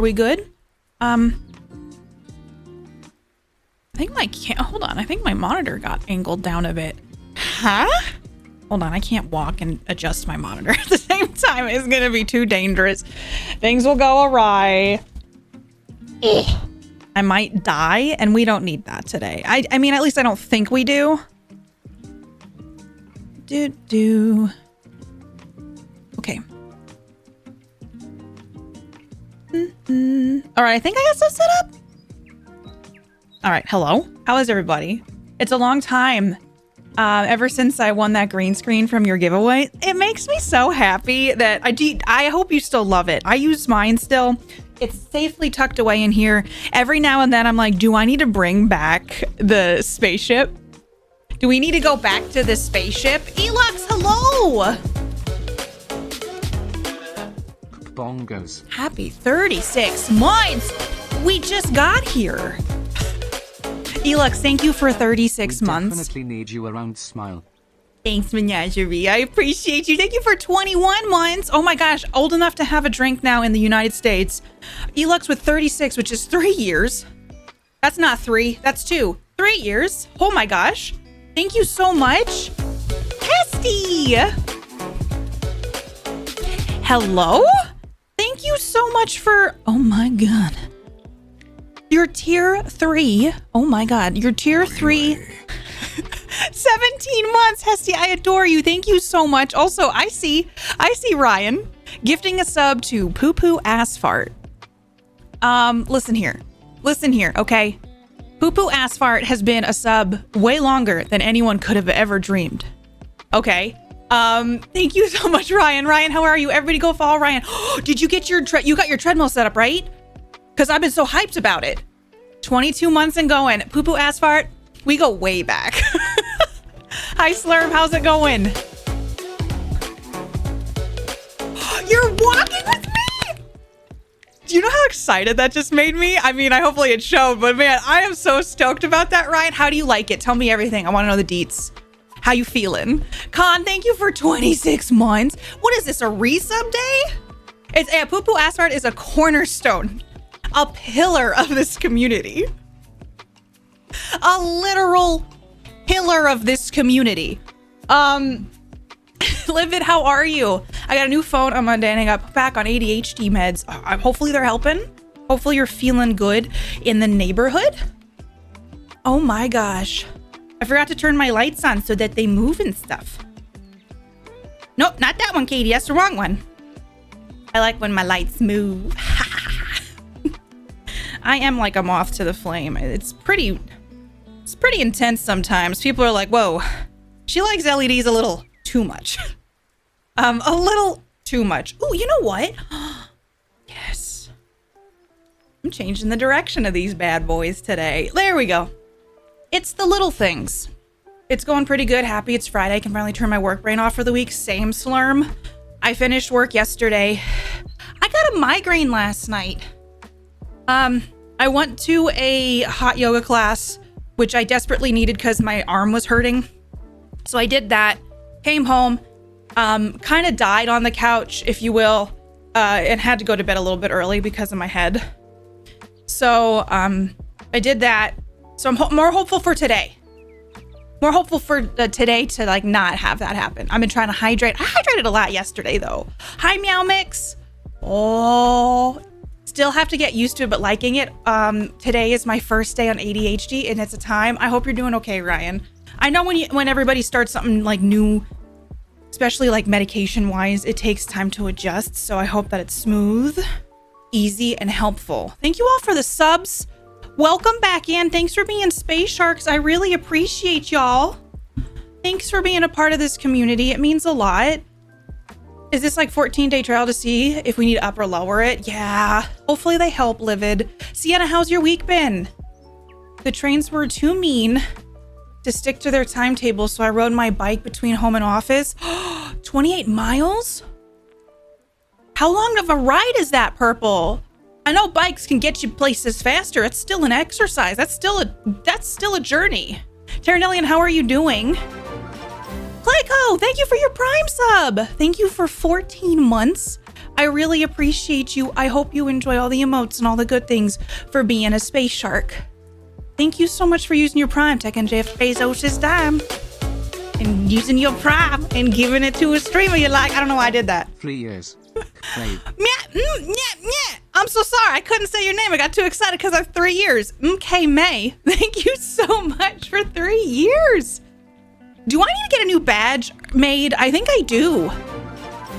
we good? I think hold on. I think my monitor got angled down a bit. Huh? Hold on. I can't walk and adjust my monitor at the same time. It's going to be too dangerous. Things will go awry. Ugh. I might die, and we don't need that today. I mean, at least I don't think we do. Okay. All right, I think I got stuff set up. All right, hello. How is everybody? It's a long time. Ever since I won that green screen from your giveaway, it makes me so happy that I hope you still love it. I use mine still. It's safely tucked away in here. Every now and then I'm like, do I need to bring back the spaceship? Do we need to go back to the spaceship? Elux, hello! Bongos. Happy 36 months! We just got here. Elux, thank you for 36 months. Definitely need you around, Smile. Thanks, Menagerie. I appreciate you. Thank you for 21 months. Oh my gosh, old enough to have a drink now in the United States. Elux with 36, which is 3 years. That's not 3, that's 2. 3 years. Oh my gosh. Thank you so much. Hesty! Hello? Thank you so much for... Oh my god. Your tier 3. Oh my god. Your tier 3. 17 months, Hesty. I adore you. Thank you so much. Also, I see Ryan gifting a sub to Poo Poo Ass Fart. Listen here, okay? Poo Poo Ass Fart has been a sub way longer than anyone could have ever dreamed. Okay? Thank you so much, Ryan. Ryan, how are you? Everybody go follow Ryan. Did you get your you got your treadmill set up, right? Because I've been so hyped about it. 22 months and going. Poo Poo Ass Fart, we go way back. Hi, Slurm. How's it going? You're walking with me? Do you know how excited that just made me? I mean, hopefully it showed, but man, I am so stoked about that, Ryan. How do you like it? Tell me everything. I want to know the deets. How you feeling? Con, thank you for 26 months. What is this, a resub day? It's Poo Poo Ass Fart is a cornerstone, a pillar of this community. A literal pillar of this community. Livid, how are you? I got a new phone on Monday and I got put back on ADHD meds. Hopefully they're helping. Hopefully you're feeling good in the neighborhood. Oh my gosh. I forgot to turn my lights on so that they move and stuff. Nope, not that one, Katie. That's the wrong one. I like when my lights move. I am like a moth to the flame. It's pretty intense sometimes. People are like, whoa, she likes LEDs a little too much. A little too much. Oh, you know what? Yes. I'm changing the direction of these bad boys today. There we go. It's the little things. It's going pretty good. Happy it's Friday. I can finally turn my work brain off for the week. Same, Slurm. I finished work yesterday. I got a migraine last night. I went to a hot yoga class, which I desperately needed because my arm was hurting. So I did that, came home, kind of died on the couch, if you will, and had to go to bed a little bit early because of my head. So I did that. So I'm more hopeful for today. More hopeful for today to like not have that happen. I've been trying to hydrate. I hydrated a lot yesterday though. Hi, Meow Mix. Oh, still have to get used to it, but liking it. Today is my first day on ADHD and it's a time. I hope you're doing okay, Ryan. I know when everybody starts something like new, especially like medication wise, it takes time to adjust. So I hope that it's smooth, easy, and helpful. Thank you all for the subs. Welcome back in. Thanks for being Space Sharks. I really appreciate y'all. Thanks for being a part of this community. It means a lot. Is this like 14-day trial to see if we need to up or lower it? Yeah. Hopefully they help, Livid. Sienna, how's your week been? The trains were too mean to stick to their timetable, so I rode my bike between home and office. 28 miles? How long of a ride is that, Purple? I know bikes can get you places faster. It's still an exercise. That's still a journey. Terranellian, how are you doing? Clayco, thank you for your Prime sub. Thank you for 14 months. I really appreciate you. I hope you enjoy all the emotes and all the good things for being a space shark. Thank you so much for using your Prime, taking Jeff Bezos' dime and using your Prime and giving it to a streamer you like. I don't know why I did that. 3 years. Played. I'm so sorry. I couldn't say your name. I got too excited because I have 3 years. Okay, May. Thank you so much for 3 years. Do I need to get a new badge made? I think I do.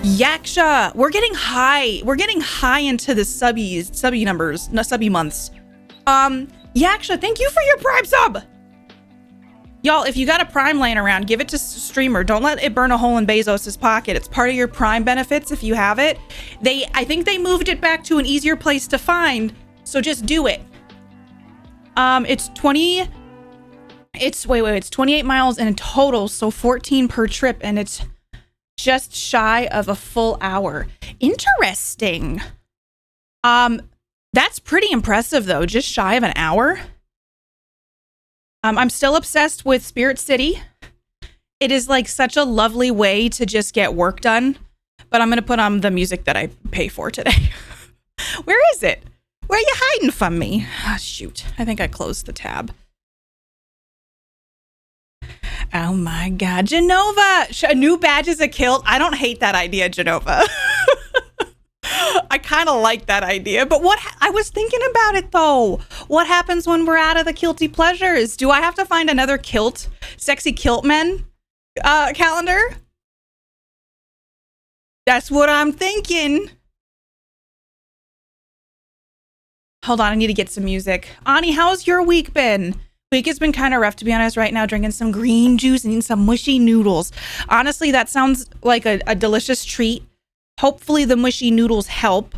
Yaksha. We're getting high. We're getting high into the subby numbers, no, subby months. Yaksha, thank you for your Prime sub. Y'all, if you got a Prime laying around, give it to streamer. Don't let it burn a hole in Bezos's pocket. It's part of your Prime benefits if you have it. I think they moved it back to an easier place to find, so just do it. It's 28 miles in total, so 14 per trip, and it's just shy of a full hour. Interesting. That's pretty impressive though, just shy of an hour. I'm still obsessed with Spirit City. It is like such a lovely way to just get work done. But I'm going to put on the music that I pay for today. Where is it? Where are you hiding from me? Oh, shoot. I think I closed the tab. Oh my God. Genova! New badges a kilt. I don't hate that idea, Genova. I kind of like that idea, but I was thinking about it though. What happens when we're out of the kilty pleasures? Do I have to find another sexy kilt men calendar? That's what I'm thinking. Hold on, I need to get some music. Ani, how's your week been? Week has been kind of rough, to be honest, right now, drinking some green juice and eating some mushy noodles. Honestly, that sounds like a delicious treat. Hopefully the mushy noodles help.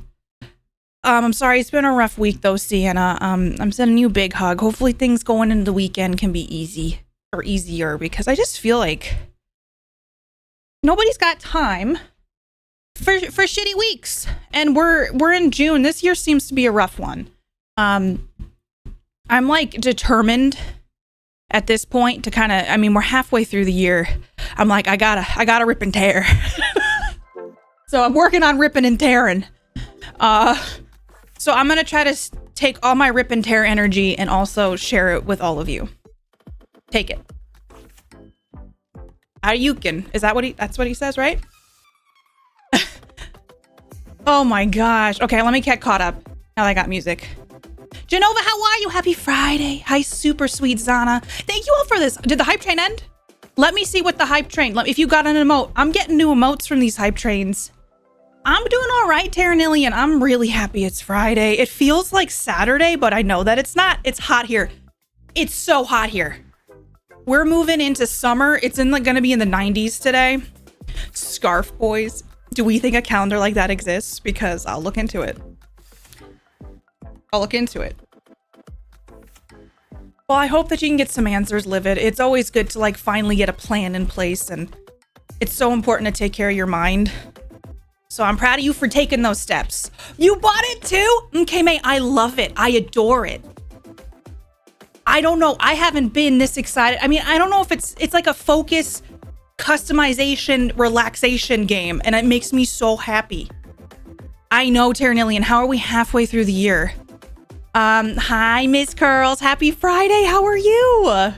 I'm sorry, it's been a rough week though, Sienna. I'm sending you a big hug. Hopefully things going into the weekend can be easy or easier, because I just feel like nobody's got time for shitty weeks. And we're in June. This year seems to be a rough one. I'm like determined at this point to we're halfway through the year. I'm like, I gotta rip and tear. So I'm working on ripping and tearing. So I'm going to try to take all my rip and tear energy and also share it with all of you. Take it. Ayukin. Is that that's what he says, right? Oh my gosh. Okay, let me get caught up. Now that I got music. Genova, how are you? Happy Friday. Hi, super sweet Zana. Thank you all for this. Did the hype train end? Let me see what the hype train, if you got an emote. I'm getting new emotes from these hype trains. I'm doing all right, Terranillion. I'm really happy it's Friday. It feels like Saturday, but I know that it's not. It's hot here. It's so hot here. We're moving into summer. It's gonna be in the 90s today. Scarf boys. Do we think a calendar like that exists? Because I'll look into it. Well, I hope that you can get some answers, Livid. It's always good to finally get a plan in place, and it's so important to take care of your mind. So I'm proud of you for taking those steps. You bought it too? Okay, May, I love it. I adore it. I don't know. I haven't been this excited. I mean, I don't know if it's like a focus, customization, relaxation game, and it makes me so happy. I know, Terranillion. How are we halfway through the year? Hi, Miss Curls. Happy Friday. How are you?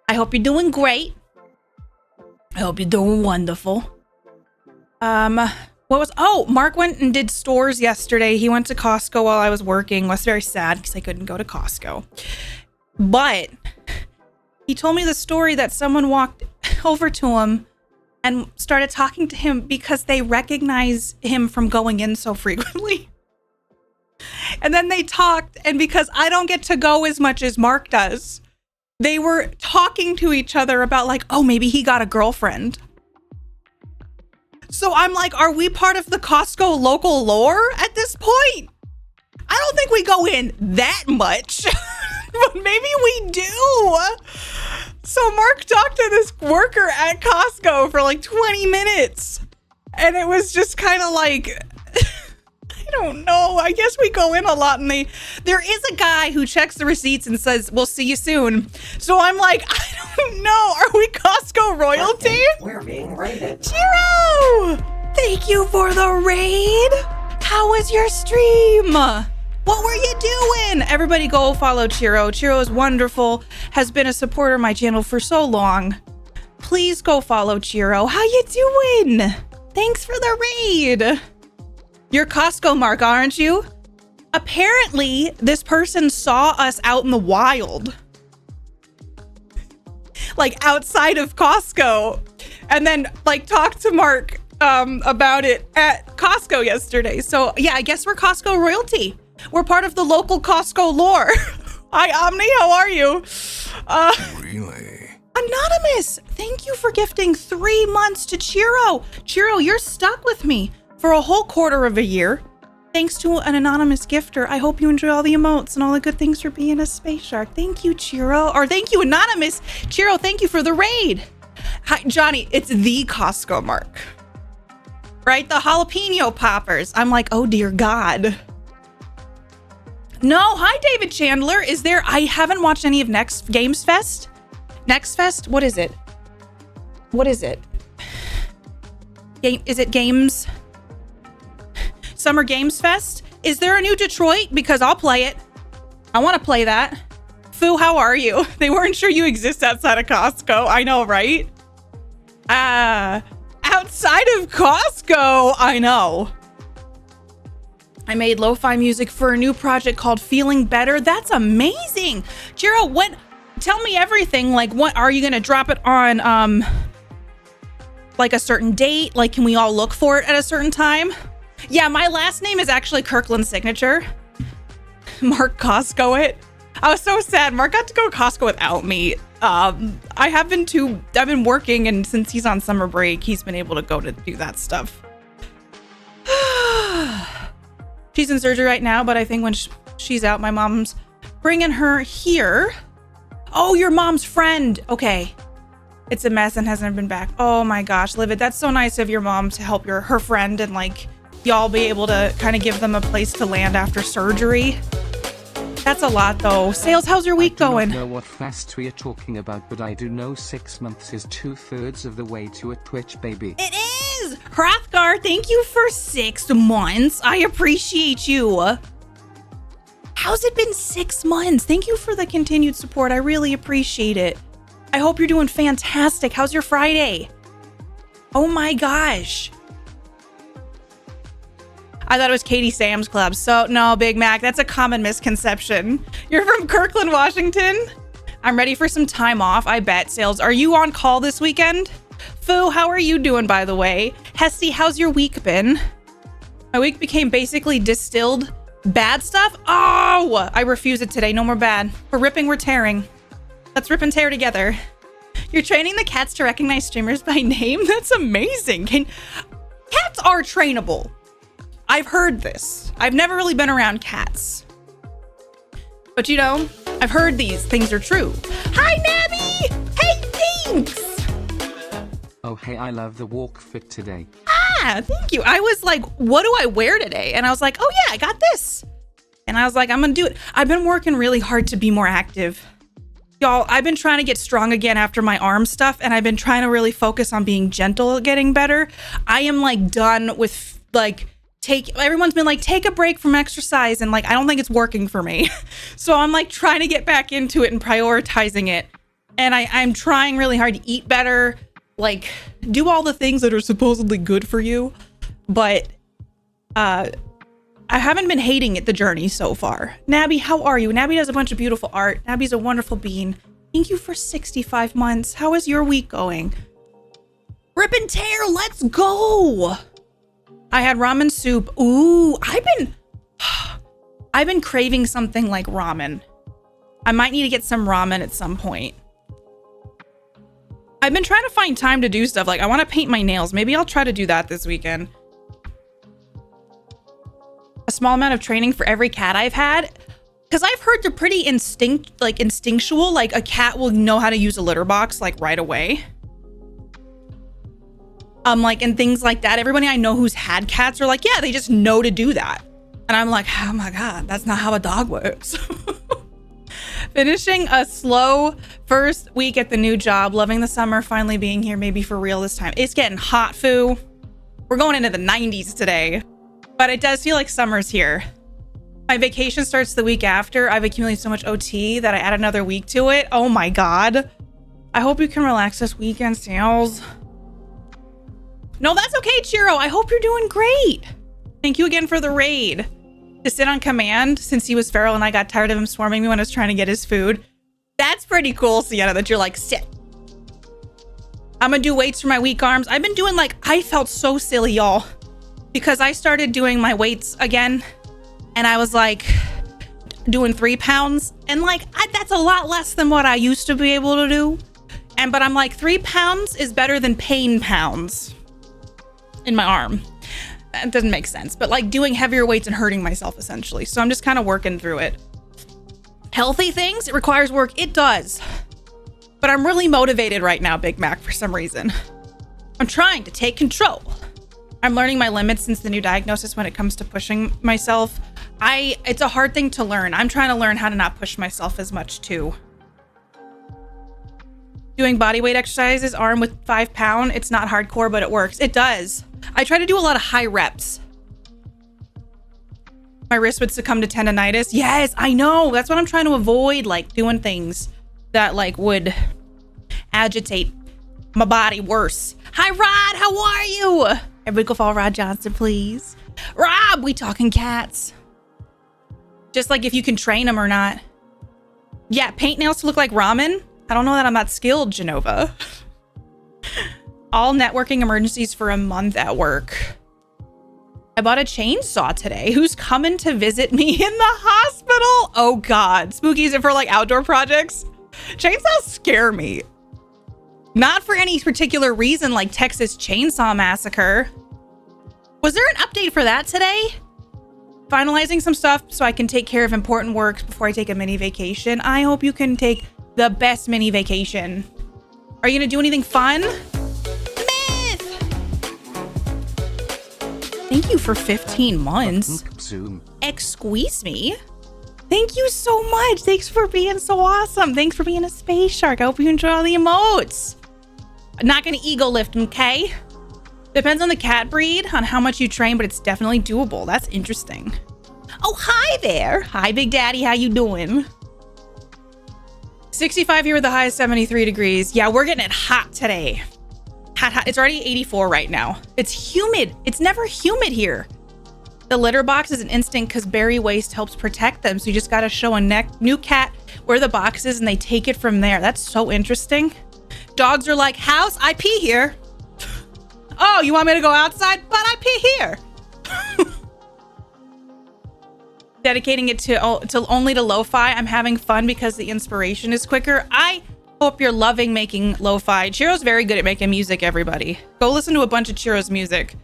I hope you're doing great. I hope you're doing wonderful. Mark went and did stores yesterday. He went to Costco while I was working. Was very sad because I couldn't go to Costco. But he told me the story that someone walked over to him and started talking to him because they recognize him from going in so frequently. And then they talked, and because I don't get to go as much as Mark does, they were talking to each other about maybe he got a girlfriend. So I'm like, are we part of the Costco local lore at this point? I don't think we go in that much, but maybe we do. So Mark talked to this worker at Costco for 20 minutes. And it was just kind of I don't know. I guess we go in a lot, and there is a guy who checks the receipts and says, we'll see you soon. So I'm like, I don't know. Are we Costco royalty? We're being raided. Chiro! Thank you for the raid. How was your stream? What were you doing? Everybody go follow Chiro. Chiro is wonderful, has been a supporter of my channel for so long. Please go follow Chiro. How you doing? Thanks for the raid. You're Costco Mark, aren't you? Apparently, this person saw us out in the wild. Like outside of Costco. And then like talked to Mark about it at Costco yesterday. So yeah, I guess we're Costco royalty. We're part of the local Costco lore. Hi, Omni, how are you? Really? Anonymous, thank you for gifting 3 months to Chiro. Chiro, you're stuck with me for a whole quarter of a year. Thanks to an anonymous gifter. I hope you enjoy all the emotes and all the good things for being a space shark. Thank you, Chiro. Or thank you, Anonymous. Chiro, thank you for the raid. Hi, Johnny, it's the Costco Mark. Right? The jalapeno poppers. I'm like, oh dear God. No, hi, David Chandler. Is there, I haven't watched any of Next Games Fest. Next Fest? What is it? What is it? Is it Games? Summer Games Fest? Is there a new Detroit? Because I'll play it. I want to play that. Foo, how are you? They weren't sure you exist outside of Costco. I know, right? Outside of Costco, I know. I made lo-fi music for a new project called Feeling Better. That's amazing. Jiro, tell me everything. Like, what are you going to drop it on, like a certain date? Like, can we all look for it at a certain time? Yeah, my last name is actually Kirkland's signature. Mark Costco it. I was so sad. Mark got to go to Costco without me. I've been working, and since he's on summer break, he's been able to go to do that stuff. She's in surgery right now, but I think when she's out, my mom's bringing her here. Oh, your mom's friend. Okay. It's a mess and hasn't been back. Oh my gosh, Livid, that's so nice of your mom to help her friend and like y'all be able to kind of give them a place to land after surgery. That's a lot though. Sales, how's your week going? I don't know what fast we are talking about, but I do know 6 months is 2/3 of the way to a Twitch baby. It is! Hrothgar, thank you for 6 months. I appreciate you. How's it been 6 months? Thank you for the continued support. I really appreciate it. I hope you're doing fantastic. How's your Friday? Oh my gosh. I thought it was Katie Sam's Club. So no, Big Mac, that's a common misconception. You're from Kirkland, Washington? I'm ready for some time off, I bet. Sales, are you on call this weekend? Foo, how are you doing, by the way? Hesty, how's your week been? My week became basically distilled bad stuff. Oh, I refuse it today. No more bad. We're ripping, we're tearing. Let's rip and tear together. You're training the cats to recognize streamers by name? That's amazing. Cats are trainable. I've heard this. I've never really been around cats. But you know, I've heard these things are true. Hi, Nabby! Hey, thanks! Oh hey, I love the walk fit today. Ah, thank you. I was like, what do I wear today? And I was like, oh yeah, I got this. And I was like, I'm gonna do it. I've been working really hard to be more active. Y'all, I've been trying to get strong again after my arm stuff, and I've been trying to really focus on being gentle, getting better. I am like done with like, everyone's been like, take a break from exercise, and like, I don't think it's working for me. So I'm like trying to get back into it and prioritizing it. And I'm trying really hard to eat better, like do all the things that are supposedly good for you. But I haven't been hating it, the journey so far. Nabby, how are you? Nabby does a bunch of beautiful art. Nabby's a wonderful being. Thank you for 65 months. How is your week going? Rip and tear, let's go. I had ramen soup. Ooh, I've been craving something like ramen. I might need to get some ramen at some point. I've been trying to find time to do stuff. Like I want to paint my nails. Maybe I'll try to do that this weekend. A small amount of training for every cat I've had. Because I've heard they're pretty instinctual. Like a cat will know how to use a litter box like right away. Like, and things like that. Everybody I know who's had cats are like, yeah, they just know to do that. And I'm like, oh my God, that's not how a dog works. Finishing a slow first week at the new job. Loving the summer finally being here, maybe for real this time. It's getting hot, Foo. We're going into the 90s today, but it does feel like summer's here. My vacation starts the week after. I've accumulated so much OT that I add another week to it. Oh my God. I hope you can relax this weekend, Sales. No, that's okay, Chiro. I hope you're doing great. Thank you again for the raid. To sit on command since he was feral and I got tired of him swarming me when I was trying to get his food. That's pretty cool, Sienna, that you're like, sit. I'm gonna do weights for my weak arms. I've been doing I felt so silly, y'all, because I started doing my weights again and I was doing 3 pounds and that's a lot less than what I used to be able to do. But I'm 3 pounds is better than pain pounds in my arm. It doesn't make sense, but doing heavier weights and hurting myself essentially. So I'm just kind of working through it. Healthy things, it requires work. It does. But I'm really motivated right now, Big Mac, for some reason. I'm trying to take control. I'm learning my limits since the new diagnosis when it comes to pushing myself. It's a hard thing to learn. I'm trying to learn how to not push myself as much too. Doing body weight exercises, arm with 5 pound. It's not hardcore, but it works. It does. I try to do a lot of high reps. My wrist would succumb to tendonitis. Yes, I know. That's what I'm trying to avoid, doing things that would agitate my body worse. Hi, Rod. How are you? Everybody go follow Rod Johnson, please. Rob, we talking cats. Just if you can train them or not. Yeah, paint nails to look like ramen. I don't know that I'm that skilled, Genova. All networking emergencies for a month at work. I bought a chainsaw today. Who's coming to visit me in the hospital? Oh God. Spooky, is it for outdoor projects? Chainsaws scare me. Not for any particular reason like Texas Chainsaw Massacre. Was there an update for that today? Finalizing some stuff so I can take care of important work before I take a mini vacation. I hope you can take the best mini vacation. Are you gonna do anything fun? Myth! Thank you for 15 months. Excuse me. Thank you so much. Thanks for being so awesome. Thanks for being a space shark. I hope you enjoy all the emotes. I'm not gonna ego lift, okay? Depends on the cat breed, on how much you train, but it's definitely doable. That's interesting. Oh, hi there. Hi, Big Daddy. How you doing? 65 here with the high of 73 degrees. Yeah, we're getting it hot today. Hot. It's already 84 right now. It's humid. It's never humid here. The litter box is an instinct because berry waste helps protect them. So you just got to show a new cat where the box is and they take it from there. That's so interesting. Dogs are like, house, I pee here. Oh, you want me to go outside? But I pee here. Dedicating it to only to lo-fi. I'm having fun because the inspiration is quicker. I hope you're loving making lo-fi. Chiro's very good at making music, everybody. Go listen to a bunch of Chiro's music.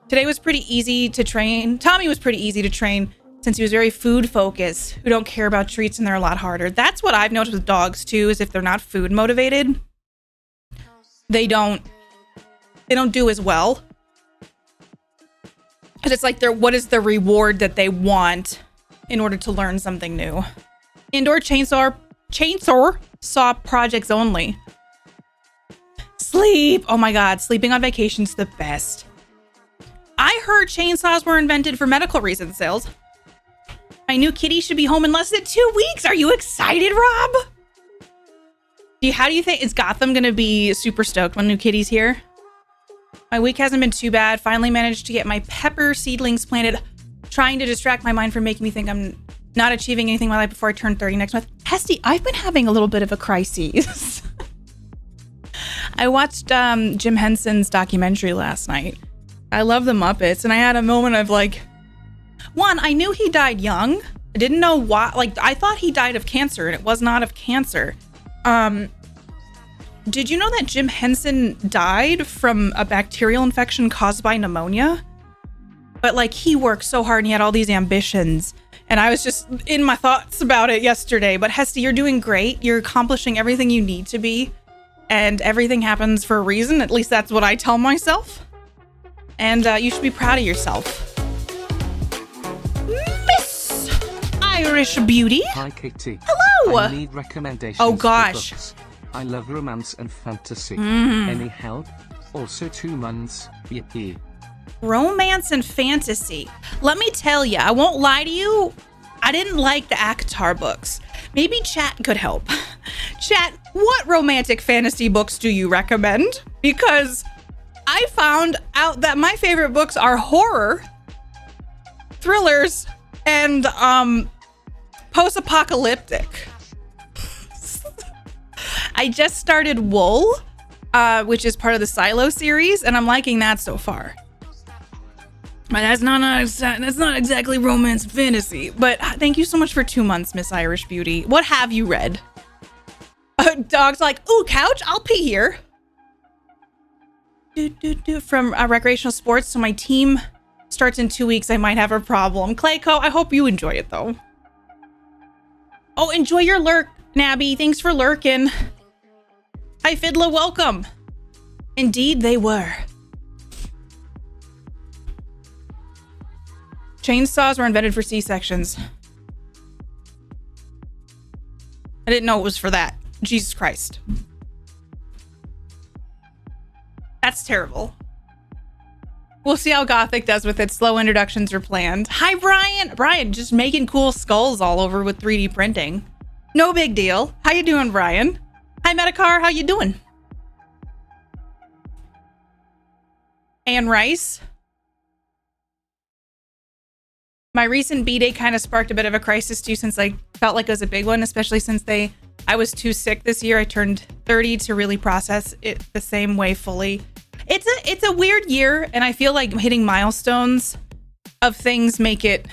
Today was pretty easy to train. Tommy was pretty easy to train since he was very food focused, who don't care about treats and they're a lot harder. That's what I've noticed with dogs too, is if they're not food motivated, they don't do as well. Because it's what is the reward that they want in order to learn something new? Indoor chainsaw saw projects only. Sleep. Oh my God, sleeping on vacation's the best. I heard chainsaws were invented for medical reasons, Sales. My new kitty should be home in less than 2 weeks. Are you excited, Rob? How do you think, is Gotham gonna be super stoked when new kitty's here? My week hasn't been too bad. Finally managed to get my pepper seedlings planted, trying to distract my mind from making me think I'm not achieving anything in my life before I turn 30 next month. Hesty, I've been having a little bit of a crisis. I watched Jim Henson's documentary last night. I love the Muppets, and I had a moment of one, I knew he died young. I didn't know why. I thought he died of cancer, and it was not of cancer. Did you know that Jim Henson died from a bacterial infection caused by pneumonia? But he worked so hard and he had all these ambitions. And I was just in my thoughts about it yesterday. But Hesty, you're doing great. You're accomplishing everything you need to be. And everything happens for a reason. At least that's what I tell myself. And you should be proud of yourself. Miss Irish Beauty. Hi, Katie. Hello. I need recommendations. Oh, gosh. For books. I love romance and fantasy. Any help? Also 2 months. Yippee. Romance and fantasy. Let me tell you, I won't lie to you. I didn't like the ACOTAR books. Maybe chat could help. Chat, what romantic fantasy books do you recommend? Because I found out that my favorite books are horror, thrillers, and post-apocalyptic. I just started Wool, which is part of the Silo series, and I'm liking that so far. But that's not exactly romance fantasy. But thank you so much for 2 months, Miss Irish Beauty. What have you read? Dog's like, ooh, couch, I'll pee here. From recreational sports, so my team starts in 2 weeks. I might have a problem. Clayco, I hope you enjoy it though. Oh, enjoy your lurk, Nabby. Thanks for lurking. Hi, Fiddler, welcome. Indeed, they were. Chainsaws were invented for C-sections. I didn't know it was for that. Jesus Christ. That's terrible. We'll see how Gothic does with it. Slow introductions are planned. Hi, Brian. Brian, just making cool skulls all over with 3D printing. No big deal. How you doing, Brian? Hi, Metacar. How you doing? Anne Rice. My recent B-Day kind of sparked a bit of a crisis too, since I felt like it was a big one, especially since I was too sick this year. I turned 30 to really process it the same way fully. It's a weird year, and I feel like hitting milestones of things make it.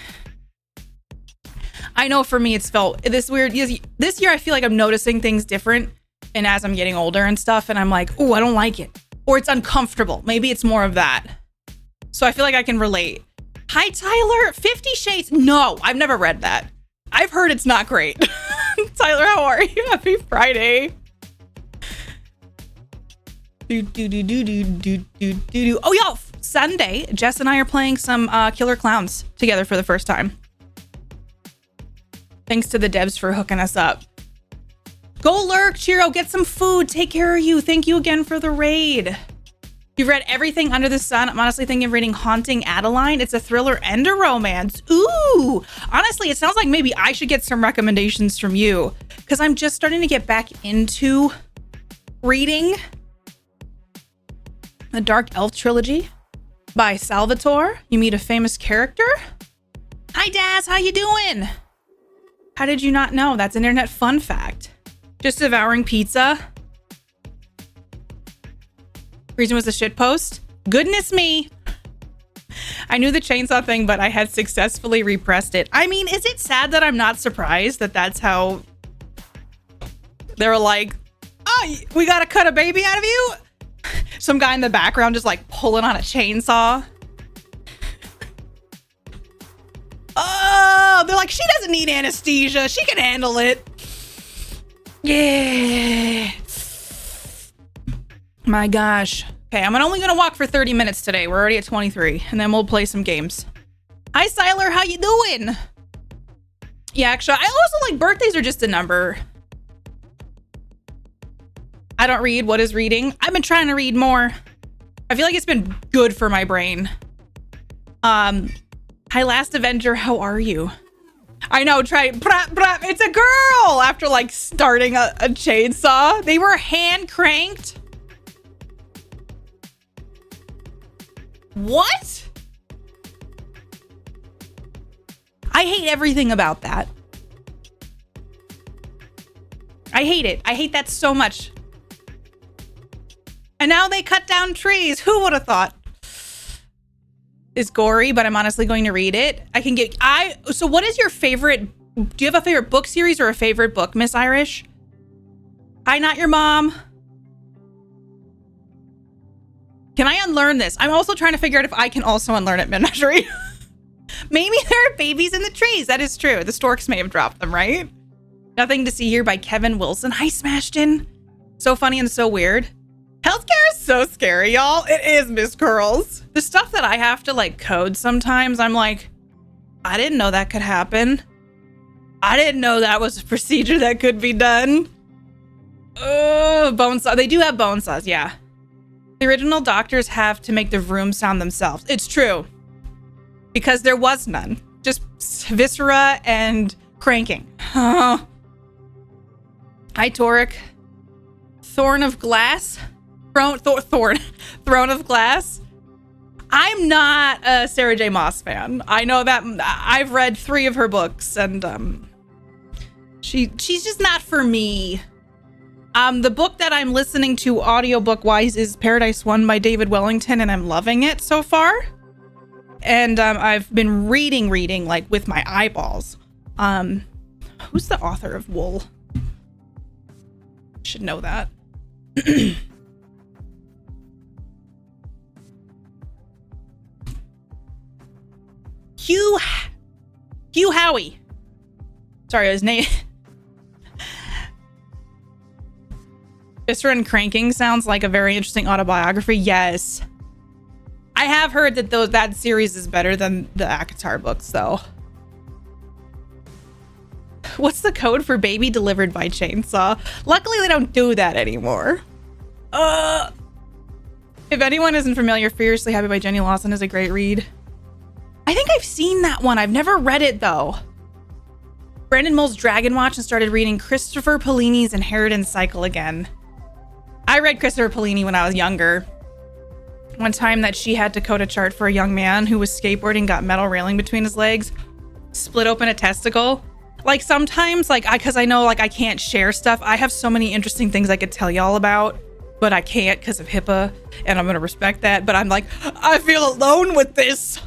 I know for me it's felt this weird. This year I feel like I'm noticing things different, and as I'm getting older and stuff, and I'm like, oh, I don't like it, or it's uncomfortable. Maybe it's more of that. So I feel like I can relate. Hi, Tyler. 50 Shades. No, I've never read that. I've heard it's not great. Tyler, how are you? Happy Friday. Oh, y'all. Sunday, Jess and I are playing some Killer Clowns together for the first time. Thanks to the devs for hooking us up. Go lurk, Chiro. Get some food. Take care of you. Thank you again for the raid. You've read everything under the sun. I'm honestly thinking of reading Haunting Adeline. It's a thriller and a romance. Ooh, honestly, it sounds like maybe I should get some recommendations from you, because I'm just starting to get back into reading the Dark Elf trilogy by Salvatore. You meet a famous character. Hi, Daz. How you doing? How did you not know? That's an internet fun fact. Just devouring pizza. Reason was a shit post. Goodness me. I knew the chainsaw thing, but I had successfully repressed it. I mean, is it sad that I'm not surprised that that's how they were like, oh, we gotta cut a baby out of you? Some guy in the background just like pulling on a chainsaw. Oh, they're like, she doesn't need anesthesia. She can handle it. Yeah. My gosh. Okay, I'm only gonna walk for 30 minutes today. We're already at 23, and then we'll play some games. Hi, Siler. How you doing? Yeah, actually, I also like birthdays are just a number. I don't read. What is reading? I've been trying to read more. I feel like it's been good for my brain. Hi, Last Avenger. How are you? I know, try. It's a girl after like starting a chainsaw. They were hand cranked. What? I hate everything about that. I hate it. I hate that so much. And now they cut down trees. Who would have thought? It's gory, but I'm honestly going to read it. I can get... So what is your favorite... Do you have a favorite book series or a favorite book, Miss Irish? Hi, not your mom. Can I unlearn this? I'm also trying to figure out if I can also unlearn it mid-measuring. Maybe there are babies in the trees. That is true. The storks may have dropped them, right? Nothing to See Here by Kevin Wilson. Hi, Smashton. So funny and so weird. Healthcare is so scary, y'all. It is, Miss Curls. The stuff that I have to like code sometimes, I'm like, I didn't know that could happen. I didn't know that was a procedure that could be done. Bone saw. They do have bone saws, yeah. The original doctors have to make the room sound themselves. It's true. Because there was none. Just viscera and cranking. Hi, Torek. Throne of Glass? Throne of Glass? I'm not a Sarah J. Maas fan. I know that. I've read 3 of her books, and she's just not for me. The book that I'm listening to audiobook-wise is Paradise 1 by David Wellington, and I'm loving it so far. And I've been reading like with my eyeballs. Who's the author of Wool? Should know that. Hugh Howey. Sorry, his name. Viscera and Cranking sounds like a very interesting autobiography. Yes. I have heard that that series is better than the ACOTAR books, though. What's the code for baby delivered by chainsaw? Luckily, they don't do that anymore. If anyone isn't familiar, Fiercely Happy by Jenny Lawson is a great read. I think I've seen that one. I've never read it, though. Brandon Mull's Dragon Watch and started reading Christopher Paolini's Inheritance Cycle again. I read Christopher Paolini when I was younger. One time that she had to code a chart for a young man who was skateboarding, got metal railing between his legs, split open a testicle. Like sometimes, like because I know like I can't share stuff. I have so many interesting things I could tell y'all about, but I can't because of HIPAA, and I'm gonna respect that. But I'm like, I feel alone with this.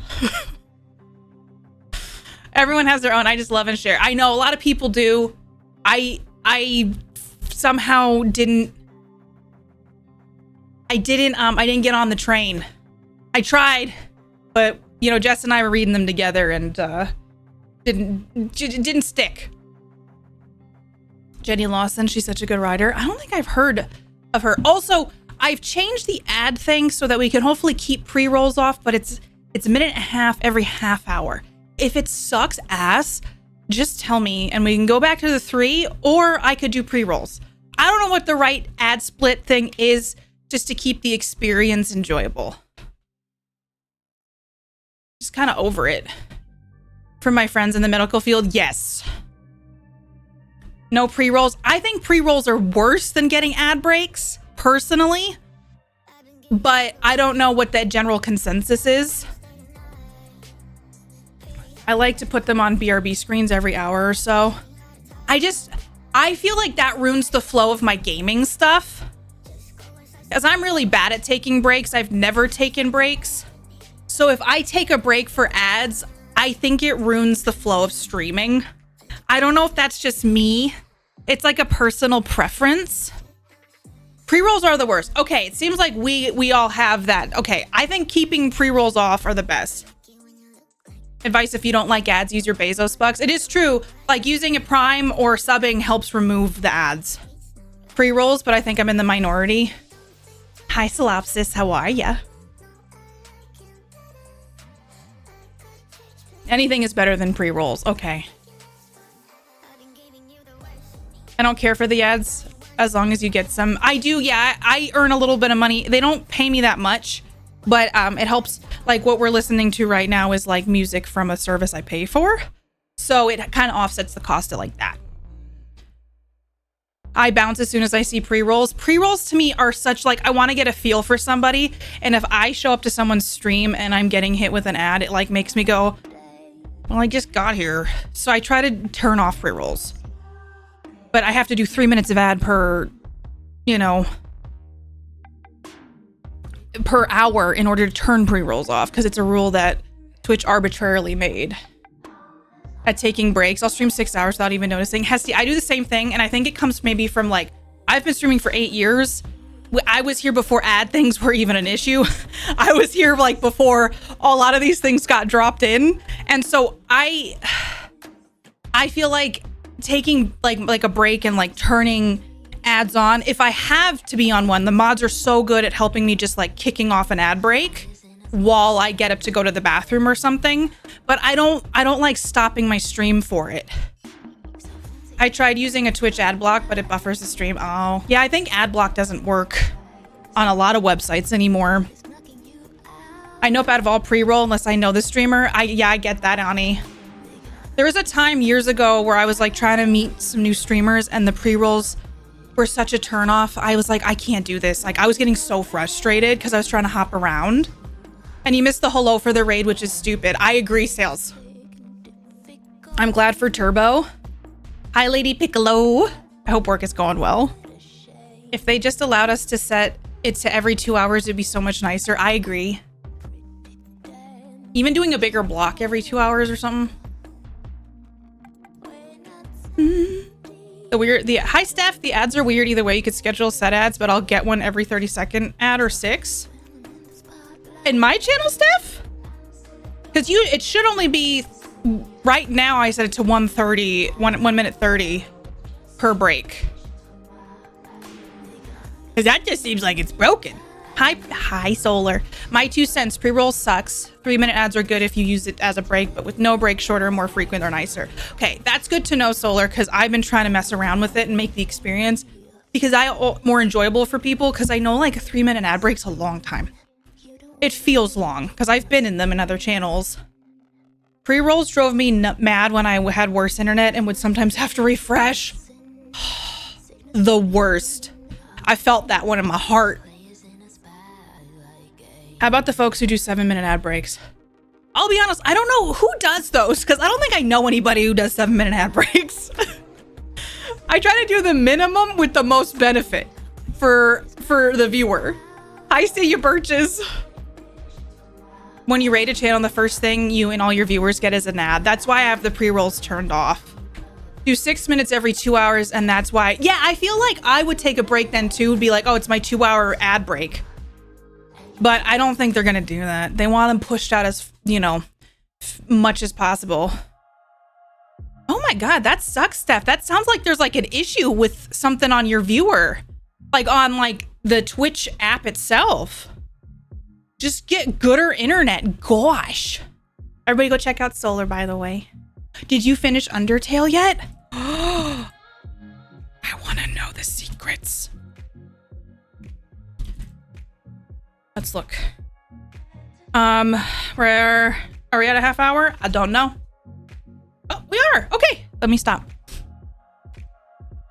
Everyone has their own. I just love and share. I know a lot of people do. I somehow didn't get on the train. I tried, but you know, Jess and I were reading them together and didn't stick. Jenny Lawson, she's such a good writer. I don't think I've heard of her. Also, I've changed the ad thing so that we can hopefully keep pre-rolls off, but it's a minute and a half every half hour. If it sucks ass, just tell me and we can go back to the 3, or I could do pre-rolls. I don't know what the right ad split thing is, just to keep the experience enjoyable. Just kind of over it. For my friends in the medical field, yes. No pre-rolls. I think pre-rolls are worse than getting ad breaks, personally. But I don't know what that general consensus is. I like to put them on BRB screens every hour or so. I feel like that ruins the flow of my gaming stuff. Because I'm really bad at taking breaks. I've never taken breaks. So if I take a break for ads, I think it ruins the flow of streaming. I don't know if that's just me. It's like a personal preference. Pre-rolls are the worst. Okay, it seems like we all have that. Okay, I think keeping pre-rolls off are the best. Advice: if you don't like ads, use your Bezos bucks. It is true, like using a Prime or subbing helps remove the ads. Pre-rolls, but I think I'm in the minority. Hi, Solopsis, how are ya? Anything is better than pre-rolls. Okay. I don't care for the ads as long as you get some. I do, yeah, I earn a little bit of money. They don't pay me that much, but it helps. Like what we're listening to right now is like music from a service I pay for. So it kind of offsets the cost of like that. I bounce as soon as I see pre-rolls. Pre-rolls to me are such like, I want to get a feel for somebody. And if I show up to someone's stream and I'm getting hit with an ad, it like makes me go, well, I just got here. So I try to turn off pre-rolls. But I have to do 3 minutes of ad per, you know, per hour in order to turn pre-rolls off, because it's a rule that Twitch arbitrarily made. At taking breaks, I'll stream 6 hours without even noticing. Hesty, I do the same thing, and I think it comes maybe from like, I've been streaming for 8 years. I was here before ad things were even an issue. I was here like before a lot of these things got dropped in. And so I feel like taking like a break and like turning ads on, if I have to be on one, the mods are so good at helping me just like kicking off an ad break while I get up to go to the bathroom or something. But I don't like stopping my stream for it. I tried using a Twitch ad block, but it buffers the stream. Oh, yeah, I think ad block doesn't work. on a lot of websites anymore. I nope out of all pre-roll unless I know the streamer. I get that, Ani. There was a time years ago where I was like trying to meet some new streamers and the pre-rolls were such a turnoff. I was like, I can't do this. Like I was getting so frustrated because I was trying to hop around. And you missed the hello for the raid, which is stupid. I agree, Sales. I'm glad for Turbo. Hi, Lady Piccolo. I hope work is going well. If they just allowed us to set it to every 2 hours, it'd be so much nicer. I agree. Even doing a bigger block every 2 hours or something. Hi, Steph. The ads are weird either way. You could schedule set ads, but I'll get one every 30-second ad or 6. In my channel, Steph? Because it should only be, right now I set it to 1 minute 30 per break. Because that just seems like it's broken. Hi, Solar. My 2 cents, pre-roll sucks. 3-minute ads are good if you use it as a break, but with no break, shorter, more frequent, or nicer. Okay, that's good to know, Solar, because I've been trying to mess around with it and make the experience more enjoyable for people, because I know like a 3-minute ad break's a long time. It feels long, because I've been in them in other channels. Pre-rolls drove me mad when I had worse internet and would sometimes have to refresh. The worst. I felt that one in my heart. How about the folks who do 7-minute ad breaks? I'll be honest, I don't know who does those, because I don't think I know anybody who does 7-minute ad breaks. I try to do the minimum with the most benefit for the viewer. I see you, Birches. When you raid a channel, the first thing you and all your viewers get is an ad. That's why I have the pre-rolls turned off. Do 6 minutes every 2 hours, and that's why. Yeah, I feel like I would take a break then too. Would be like, oh, it's my 2-hour ad break. But I don't think they're gonna do that. They want them pushed out as, much as possible. Oh my god, that sucks, Steph. That sounds like there's like an issue with something on your viewer. Like on like the Twitch app itself. Just get gooder internet. Gosh. Everybody go check out Solar, by the way. Did you finish Undertale yet? I want to know the secrets. Let's look. Are we at a half hour? I don't know. Oh, we are. Okay. Let me stop.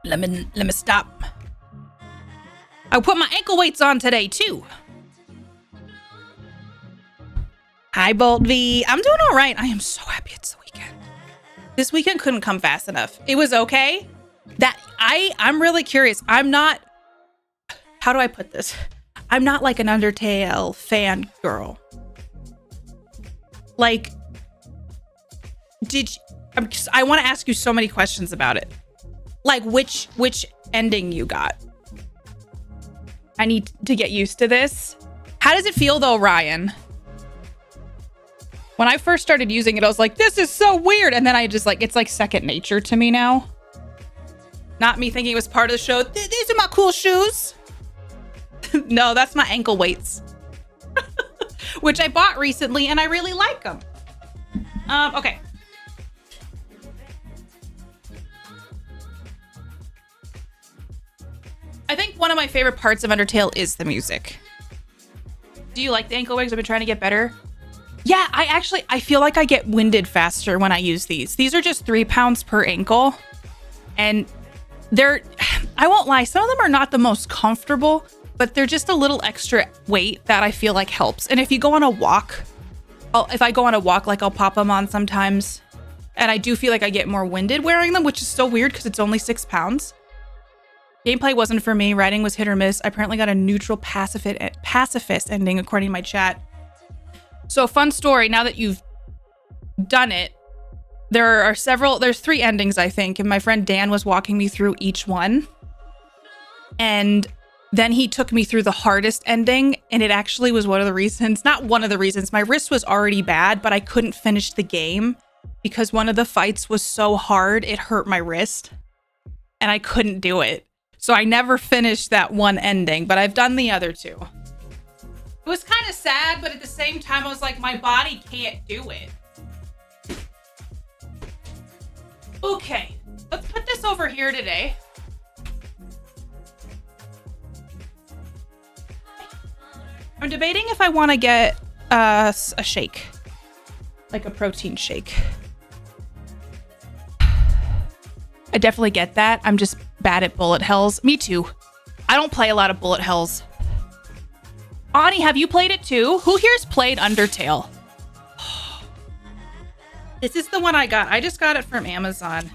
Let me stop. I put my ankle weights on today too. Hi, Bolt V. I'm doing all right. I am so happy it's the weekend. This weekend couldn't come fast enough. It was okay. I'm really curious. I'm not, how do I put this? I'm not like an Undertale fan girl. Like, I want to ask you so many questions about it. Like which ending you got. I need to get used to this. How does it feel though, Ryan? When I first started using it, I was like, this is so weird. And then I just like, it's like second nature to me now. Not me thinking it was part of the show. These are my cool shoes. No, that's my ankle weights. Which I bought recently and I really like them. Okay. I think one of my favorite parts of Undertale is the music. Do you like the ankle weights? I've been trying to get better. Yeah, I feel like I get winded faster when I use these. These are just 3 pounds per ankle. And I won't lie, some of them are not the most comfortable, but they're just a little extra weight that I feel like helps. And if you go on a walk, if I go on a walk, like I'll pop them on sometimes. And I do feel like I get more winded wearing them, which is so weird because it's only 6 pounds. Gameplay wasn't for me. Writing was hit or miss. I apparently got a neutral pacifist ending according to my chat. So fun story, now that you've done it, there's 3 endings, I think. And my friend Dan was walking me through each one. And then he took me through the hardest ending. And it actually was one of the reasons, not one of the reasons, my wrist was already bad, but I couldn't finish the game because one of the fights was so hard, it hurt my wrist. And I couldn't do it. So I never finished that one ending, but I've done the other 2. It was kind of sad, but at the same time, I was like, my body can't do it. Okay, let's put this over here today. I'm debating if I want to get a shake. Like a protein shake. I definitely get that. I'm just bad at bullet hells. Me too. I don't play a lot of bullet hells. Ani, have you played it too? Who here's played Undertale? This is the one I got. I just got it from Amazon.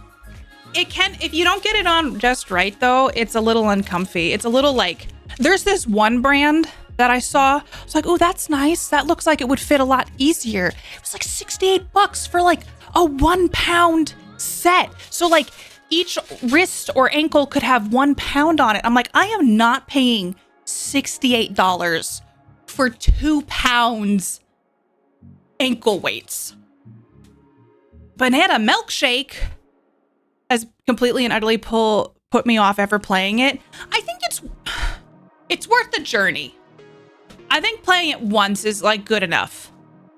It can, if you don't get it on just right though, it's a little uncomfy. It's a little like, there's this one brand that I saw. It's like, oh, that's nice. That looks like it would fit a lot easier. It was like $68 for like a 1 pound set. So like each wrist or ankle could have 1 pound on it. I'm like, I am not paying $68 for 2 pounds ankle weights. Banana milkshake has completely and utterly put me off ever playing it. I think it's worth the journey. I think playing it once is like good enough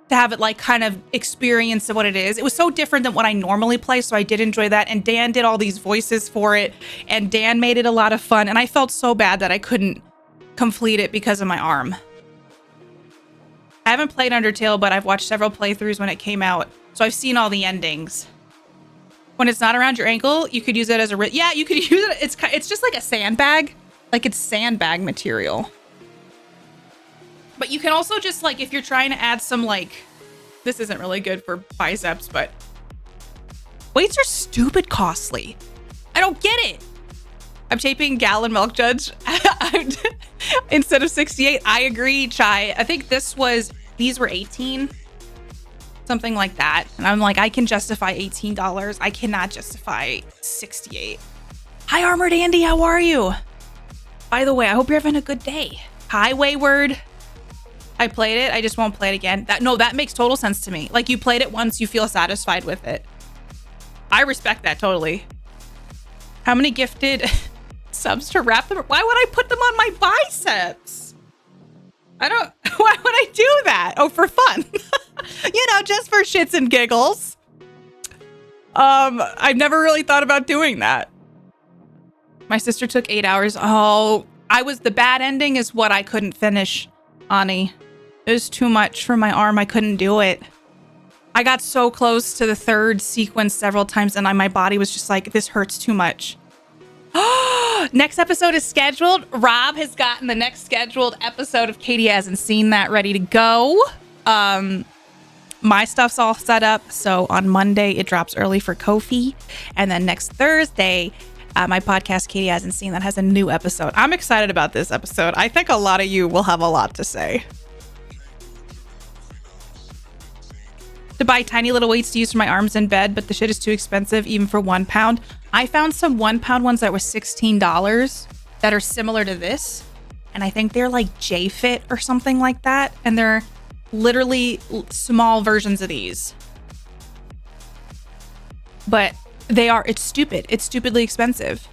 to have it like kind of experience of what it is. It was so different than what I normally play, so I did enjoy that. And Dan did all these voices for it, and Dan made it a lot of fun. And I felt so bad that I couldn't complete it because of my arm. I haven't played Undertale, but I've watched several playthroughs when it came out, so I've seen all the endings. When it's not around your ankle, you could use it as a yeah, you could use it. It's just like a sandbag, like it's sandbag material. But you can also just like, if you're trying to add some like, this isn't really good for biceps, but weights are stupid costly. I don't get it. I'm taping gallon milk judge instead of 68. I agree, Chai. I think these were 18, something like that. And I'm like, I can justify $18. I cannot justify 68. Hi, Armored Andy. How are you? By the way, I hope you're having a good day. Hi, Wayward. I played it. I just won't play it again. That makes total sense to me. Like, you played it once, you feel satisfied with it. I respect that totally. How many gifted subs to wrap them? Why would I put them on my biceps? Why would I do that? Oh, for fun. Just for shits and giggles. I've never really thought about doing that. My sister took 8 hours. Oh, the bad ending is what I couldn't finish, Ani. It was too much for my arm. I couldn't do it. I got so close to the third sequence several times, and my body was just like, this hurts too much. Next episode is scheduled. Rob has gotten the next scheduled episode of Katie Hasn't Seen That ready to go. My stuff's all set up. So on Monday, it drops early for Kofi. And then next Thursday, my podcast, Katie Hasn't Seen That, has a new episode. I'm excited about this episode. I think a lot of you will have a lot to say. To buy tiny little weights to use for my arms in bed, but the shit is too expensive even for 1 pound. I found some 1 pound ones that were $16 that are similar to this. And I think they're like J-Fit or something like that. And they're literally small versions of these. But it's stupid. It's stupidly expensive.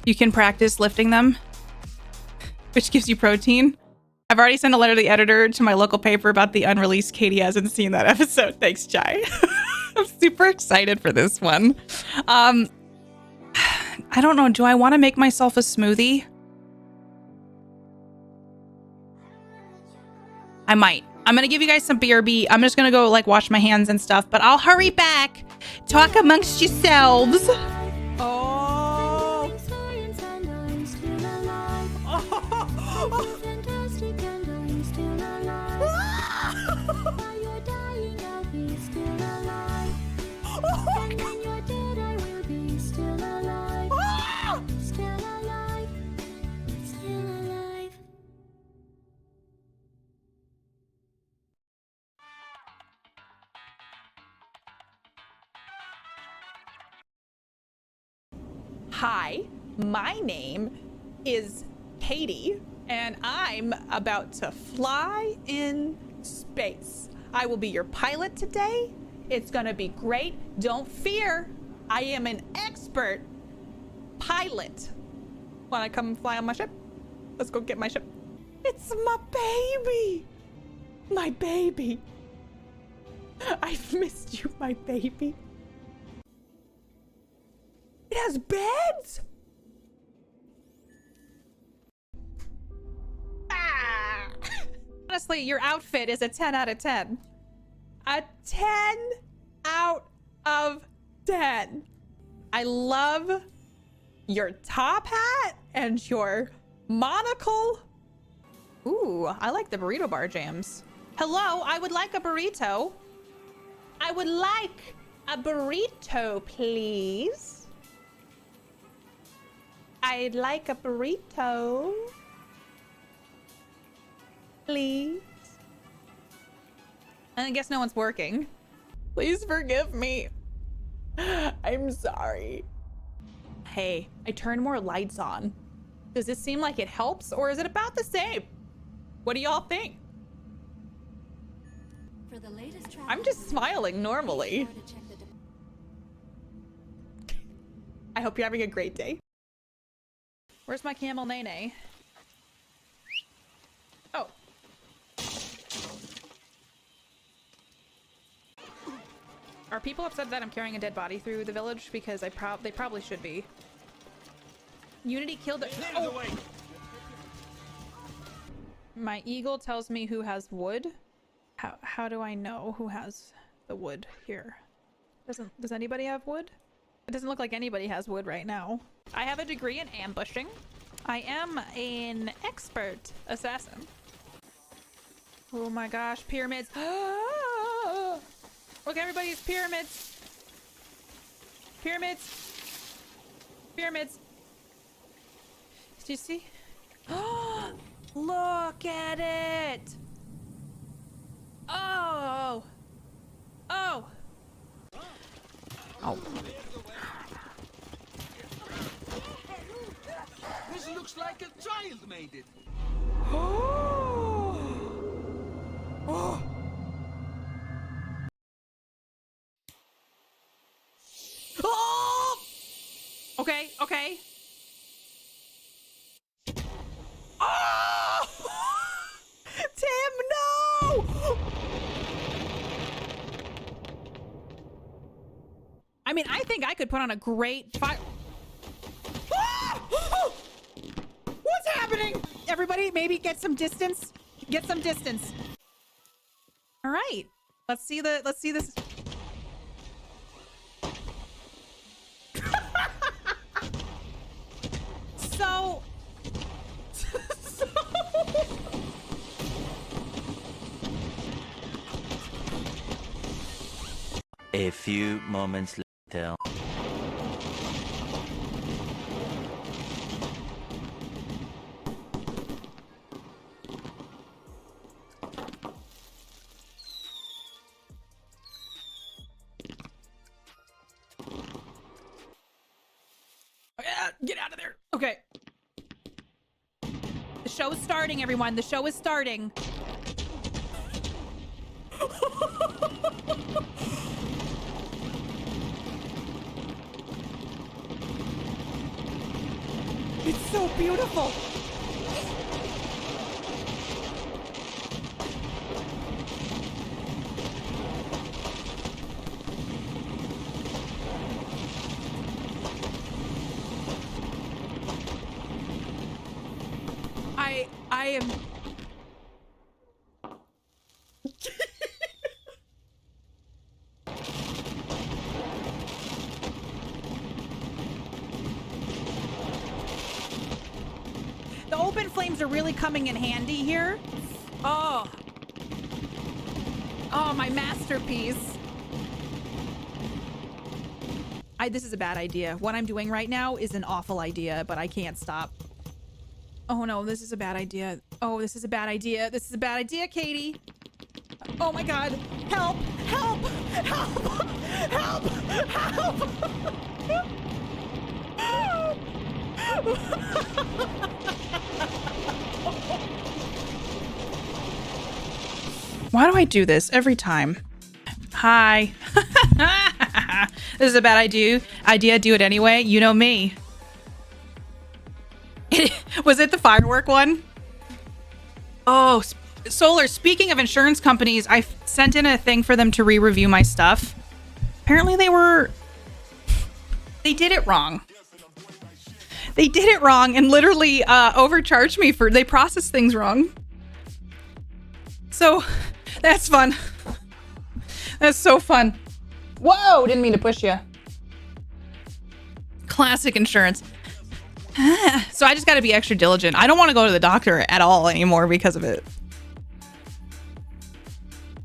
You can practice lifting them, which gives you protein. I've already sent a letter to the editor to my local paper about the unreleased Katie Hasn't Seen That episode. Thanks, Chai. I'm super excited for this one. I don't know. Do I want to make myself a smoothie? I might. I'm going to give you guys some BRB. I'm just going to go like wash my hands and stuff, but I'll hurry back. Talk amongst yourselves. Oh. Hi, my name is Katie, and I'm about to fly in space. I will be your pilot today. It's gonna be great. Don't fear. I am an expert pilot. Wanna come fly on my ship? Let's go get my ship. It's my baby. My baby. I've missed you, my baby. It has beds? Ah! Honestly, your outfit is a 10 out of 10. A 10 out of 10. I love your top hat and your monocle. Ooh, I like the burrito bar jams. Hello, I would like a burrito. I would like a burrito, please. I'd like a burrito. Please. And I guess no one's working. Please forgive me. I'm sorry. Hey, I turned more lights on. Does this seem like it helps, or is it about the same? What do y'all think? For the latest I'm just smiling normally. I hope you're having a great day. Where's my camel nene? Oh. Are people upset that I'm carrying a dead body through the village? Because they probably should be. Unity killed it. Oh. My eagle tells me who has wood. How do I know who has the wood here? Does anybody have wood? It doesn't look like anybody has wood right now. I have a degree in ambushing. I am an expert assassin. Oh my gosh, pyramids. Look, everybody's pyramids. Pyramids. Pyramids. Do you see? Look at it. Oh. Oh. Oh. This looks like a child made it. Oh. Oh. Oh. Okay, okay. Oh! Tim, no! I mean, I think I could put on a great fight. Oh! What's happening? Everybody, maybe get some distance. Get some distance. All right. Let's see this. So A few moments later. Get out of there. Okay. The show is starting, everyone. The show is starting. It's so beautiful. I am. The open flames are really coming in handy here. Oh. Oh, my masterpiece. This is a bad idea. What I'm doing right now is an awful idea, but I can't stop. Oh no, this is a bad idea. Oh, this is a bad idea. This is a bad idea, Katie. Oh my God. Help! Help! Help! Help! Help! Why do I do this every time? Hi. This is a bad idea. Do it anyway. You know me. Was it the firework one? Oh, Solar, speaking of insurance companies, I sent in a thing for them to re-review my stuff. Apparently they did it wrong. They did it wrong and literally overcharged me they processed things wrong. So that's fun. That's so fun. Whoa, didn't mean to push you. Classic insurance. So I just got to be extra diligent. I don't want to go to the doctor at all anymore because of it.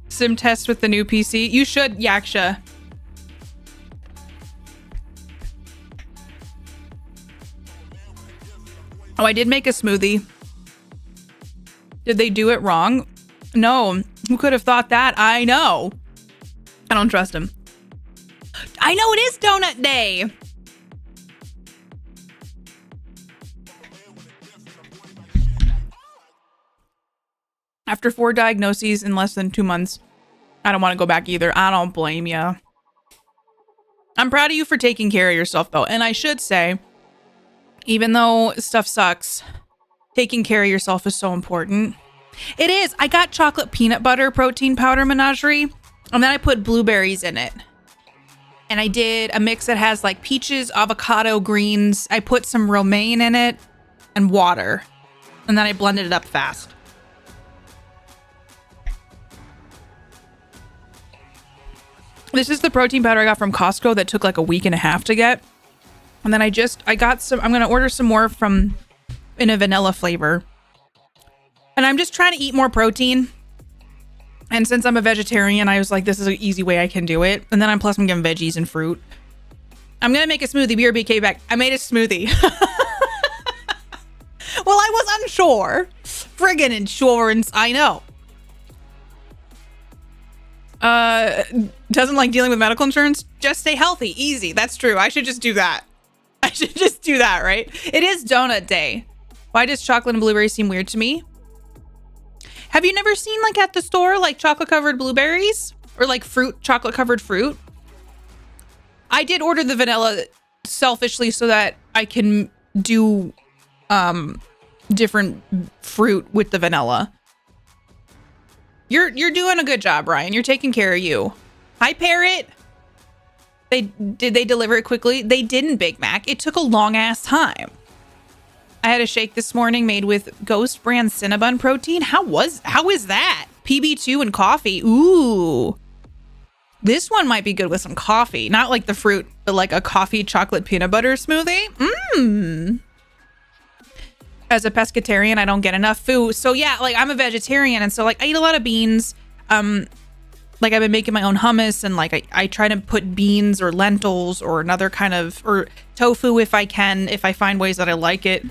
Sim test with the new PC. You should, Yaksha. Oh, I did make a smoothie. Did they do it wrong? No. Who could have thought that? I know. I don't trust him. I know it is donut day. After 4 diagnoses in less than 2 months, I don't want to go back either. I don't blame you. I'm proud of you for taking care of yourself, though. And I should say, even though stuff sucks, taking care of yourself is so important. It is. I got chocolate peanut butter protein powder menagerie, and then I put blueberries in it. And I did a mix that has like peaches, avocado, greens. I put some romaine in it and water. And then I blended it up fast. This is the protein powder I got from Costco that took like a week and a half to get. And then I got some, I'm going to order some more in a vanilla flavor. And I'm just trying to eat more protein. And since I'm a vegetarian, I was like, this is an easy way I can do it. And then I'm getting veggies and fruit. I'm going to make a smoothie. BRBK back. I made a smoothie. Well, I was unsure. Friggin' insurance. I know. Doesn't like dealing with medical insurance. Just stay healthy. Easy. That's true. I should just do that. I should just do that, right? It is donut day. Why does chocolate and blueberries seem weird to me? Have you never seen like at the store, like chocolate covered blueberries or like chocolate covered fruit? I did order the vanilla selfishly so that I can do, different fruit with the vanilla. You're doing a good job, Ryan. You're taking care of you. Hi, Parrot. Did they deliver it quickly? They didn't, Big Mac. It took a long ass time. I had a shake this morning made with Ghost brand Cinnabon protein. How is that? PB2 and coffee. Ooh. This one might be good with some coffee. Not like the fruit, but like a coffee chocolate peanut butter smoothie. Mmm. As a pescatarian, I don't get enough food. So yeah, like I'm a vegetarian. And so like I eat a lot of beans. Like I've been making my own hummus and like I try to put beans or lentils or another kind of, or tofu if I can, if I find ways that I like it,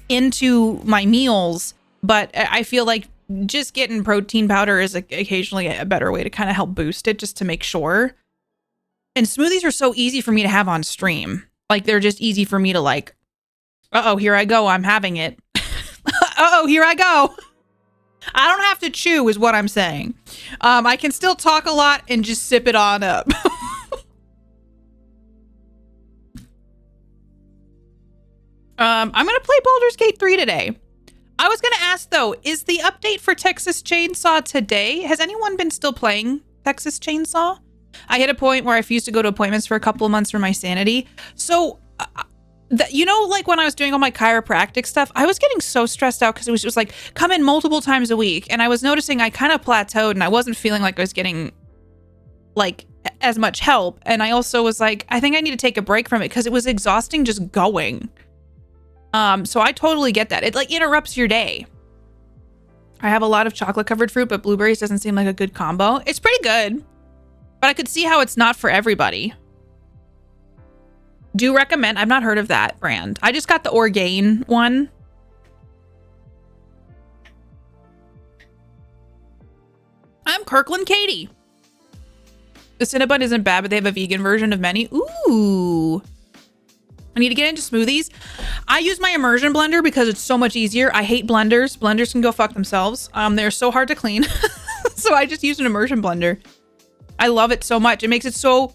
into my meals. But I feel like just getting protein powder is occasionally a better way to kind of help boost it just to make sure. And smoothies are so easy for me to have on stream. Like they're just easy for me to like, uh-oh, here I go. I'm having it. Uh-oh, here I go. I don't have to chew is what I'm saying. I can still talk a lot and just sip it on up. I'm going to play Baldur's Gate 3 today. I was going to ask, though, is the update for Texas Chainsaw today? Has anyone been still playing Texas Chainsaw? I hit a point where I refused to go to appointments for a couple of months for my sanity. So, you know, like when I was doing all my chiropractic stuff, I was getting so stressed out because it was just like come in multiple times a week. And I was noticing I kind of plateaued and I wasn't feeling like I was getting like as much help. And I also was like, I think I need to take a break from it because it was exhausting just going. So I totally get that. It like interrupts your day. I have a lot of chocolate covered fruit, but blueberries doesn't seem like a good combo. It's pretty good, but I could see how it's not for everybody. Do recommend. I've not heard of that brand. I just got the Orgain one. I'm Kirkland Katie. The Cinnabon isn't bad, but they have a vegan version of many. Ooh. I need to get into smoothies. I use my immersion blender because it's so much easier. I hate blenders. Blenders can go fuck themselves. They're so hard to clean. So I just use an immersion blender. I love it so much. It makes it so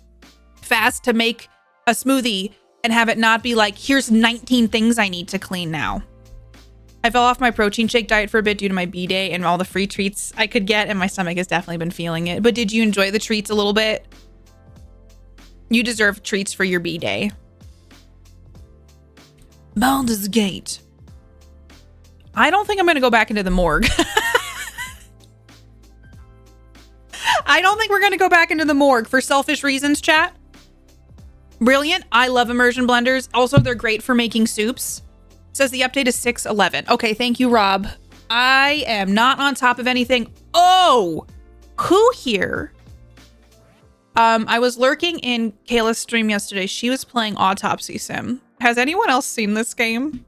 fast to make a smoothie and have it not be like, here's 19 things I need to clean now. I fell off my protein shake diet for a bit due to my B-day and all the free treats I could get, and my stomach has definitely been feeling it. But did you enjoy the treats a little bit? You deserve treats for your B-day. Baldur's Gate. I don't think I'm going to go back into the morgue. I don't think we're going to go back into the morgue for selfish reasons, chat. Brilliant. I love immersion blenders. Also, they're great for making soups. Says the update is 6.11. Okay, thank you, Rob. I am not on top of anything. Oh, who here? I was lurking in Kayla's stream yesterday. She was playing Autopsy Sim. Has anyone else seen this game?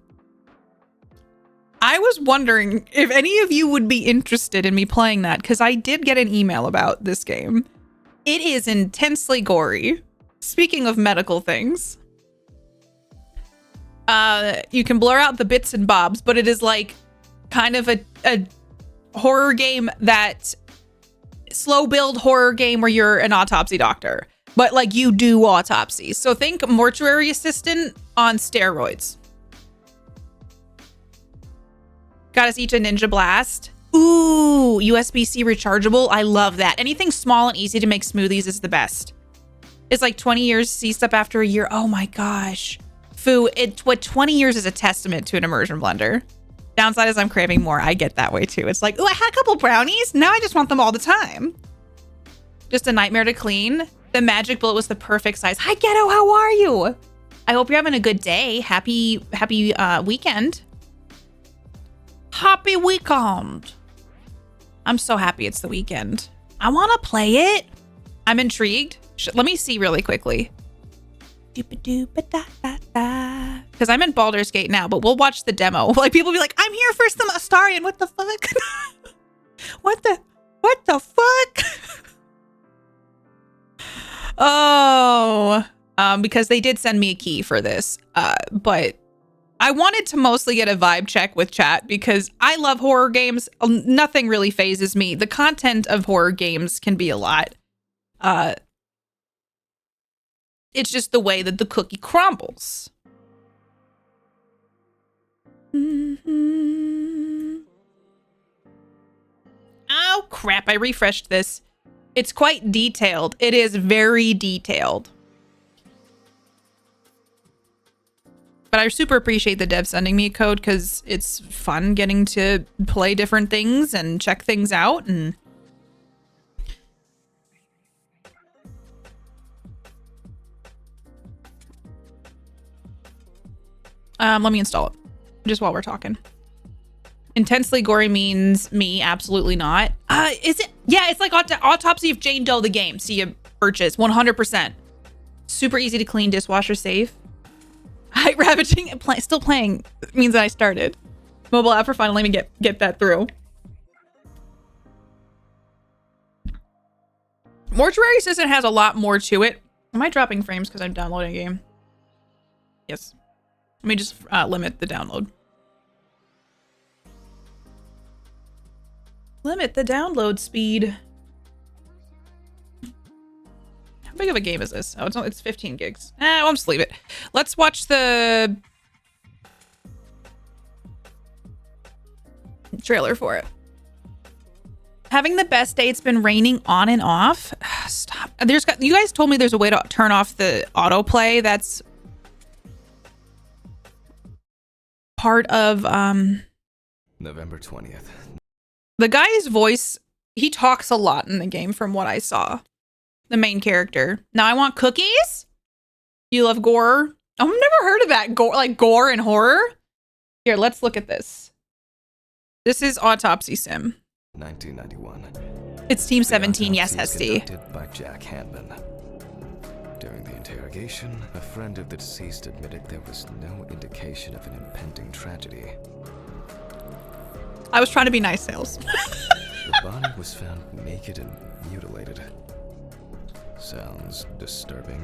I was wondering if any of you would be interested in me playing that, because I did get an email about this game. It is intensely gory. Speaking of medical things, you can blur out the bits and bobs, but it is like kind of a horror game, that slow build horror game where you're an autopsy doctor, but like you do autopsies. So think mortuary assistant on steroids. Got us each a ninja blast. Ooh, USB-C rechargeable. I love that. Anything small and easy to make smoothies is the best. It's like 20 years ceased up after a year. Oh my gosh. Foo, what 20 years is a testament to an immersion blender. Downside is I'm craving more. I get that way too. It's like, oh, I had a couple brownies. Now I just want them all the time. Just a nightmare to clean. The magic bullet was the perfect size. Hi, Ghetto. How are you? I hope you're having a good day. Happy weekend. Happy weekend. I'm so happy it's the weekend. I want to play it. I'm intrigued. Let me see really quickly. Because I'm in Baldur's Gate now, but we'll watch the demo. Like, people be like, I'm here for some Astarion. What the fuck? What the fuck? Oh, because they did send me a key for this. But I wanted to mostly get a vibe check with chat because I love horror games. Nothing really phases me. The content of horror games can be a lot. It's just the way that the cookie crumbles. Oh, crap. I refreshed this. It's quite detailed. It is very detailed. But I super appreciate the dev sending me a code because it's fun getting to play different things and check things out. And let me install it just while we're talking. Intensely gory means me. Absolutely not. Is it? Yeah, it's like Autopsy of Jane Doe, the game. See you purchase 100%. Super easy to clean, dishwasher safe. Height ravaging and still playing means that I started. Mobile app for fun. Let me get that through. Mortuary Assistant has a lot more to it. Am I dropping frames because I'm downloading a game? Yes. Let me just limit the download. Limit the download speed. How big of a game is this? Oh, it's 15 gigs. I'll just leave it. Let's watch the trailer for it. Having the best day. It's been raining on and off. Stop. You guys told me there's a way to turn off the autoplay. That's part of November 20th. The guy's voice. He talks a lot in the game from what I saw. The main character. Now I want cookies. You love gore. I've never heard of that. Gore and horror. Here, let's look at this. This is Autopsy Sim. 1991. It's Team 17. Yes, Hesty. Conducted by Jack Hanman. During the interrogation, a friend of the deceased admitted there was no indication of an impending tragedy. I was trying to be nice, Sales. The body was found naked and mutilated. Sounds disturbing.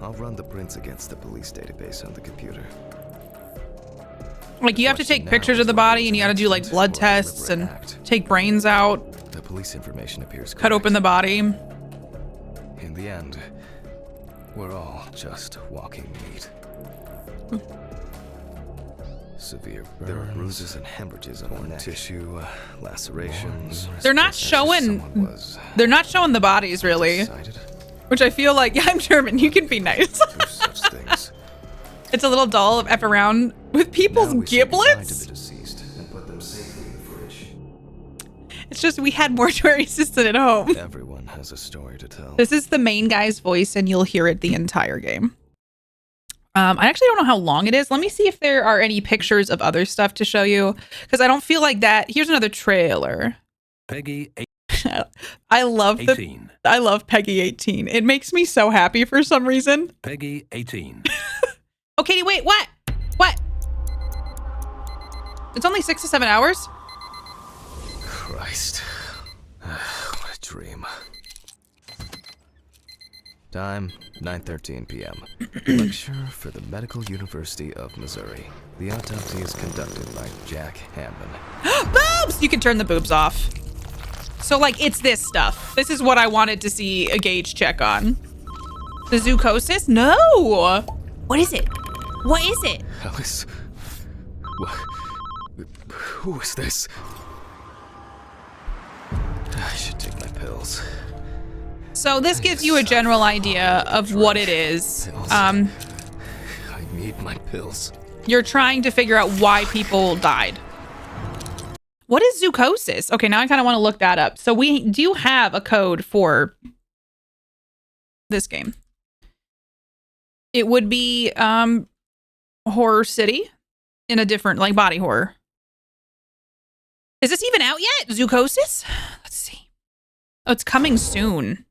I'll run the prints against the police database on the computer. Like, you have to take pictures of the body and you gotta do like blood tests and take brains out. The police information appears correct. Cut open the body. In the end, we're all just walking meat. Severe burns. There are bruises and hemorrhages on the neck. Tissue, lacerations. They're not showing the bodies really. Excited. Which I feel like, yeah, I'm German. You can be nice. Such things. It's a little dull of F around with people's Now we say goodbye to giblets. the deceased and put them safely in the fridge. It's just we had mortuary assistant at home. Everyone has a story to tell. This is the main guy's voice, and you'll hear it the entire game. I actually don't know how long it is. Let me see if there are any pictures of other stuff to show you, because I don't feel like that. Here's another trailer. Peggy I love 18. I love Peggy 18. It makes me so happy for some reason. Peggy 18. Oh, Katie, wait, what? What? It's only 6 to 7 hours? Christ. What a dream. Time, 9:13 p.m. Lecture for the Medical University of Missouri. The autopsy is conducted by Jack Hammond. Boobs! You can turn the boobs off. So, like, it's this stuff. This is what I wanted to see a gauge check on. The zoocosis? No! What is it? What is it? Alice? What? Who is this? I should take my pills. So this gives you a general idea of what it is. I need my pills. You're trying to figure out why people died. What is zoocosis? Okay, now I kind of want to look that up. So we do have a code for this game. It would be Horror City in a different, like, body horror. Is this even out yet? Zoocosis? Let's see. Oh, it's coming soon.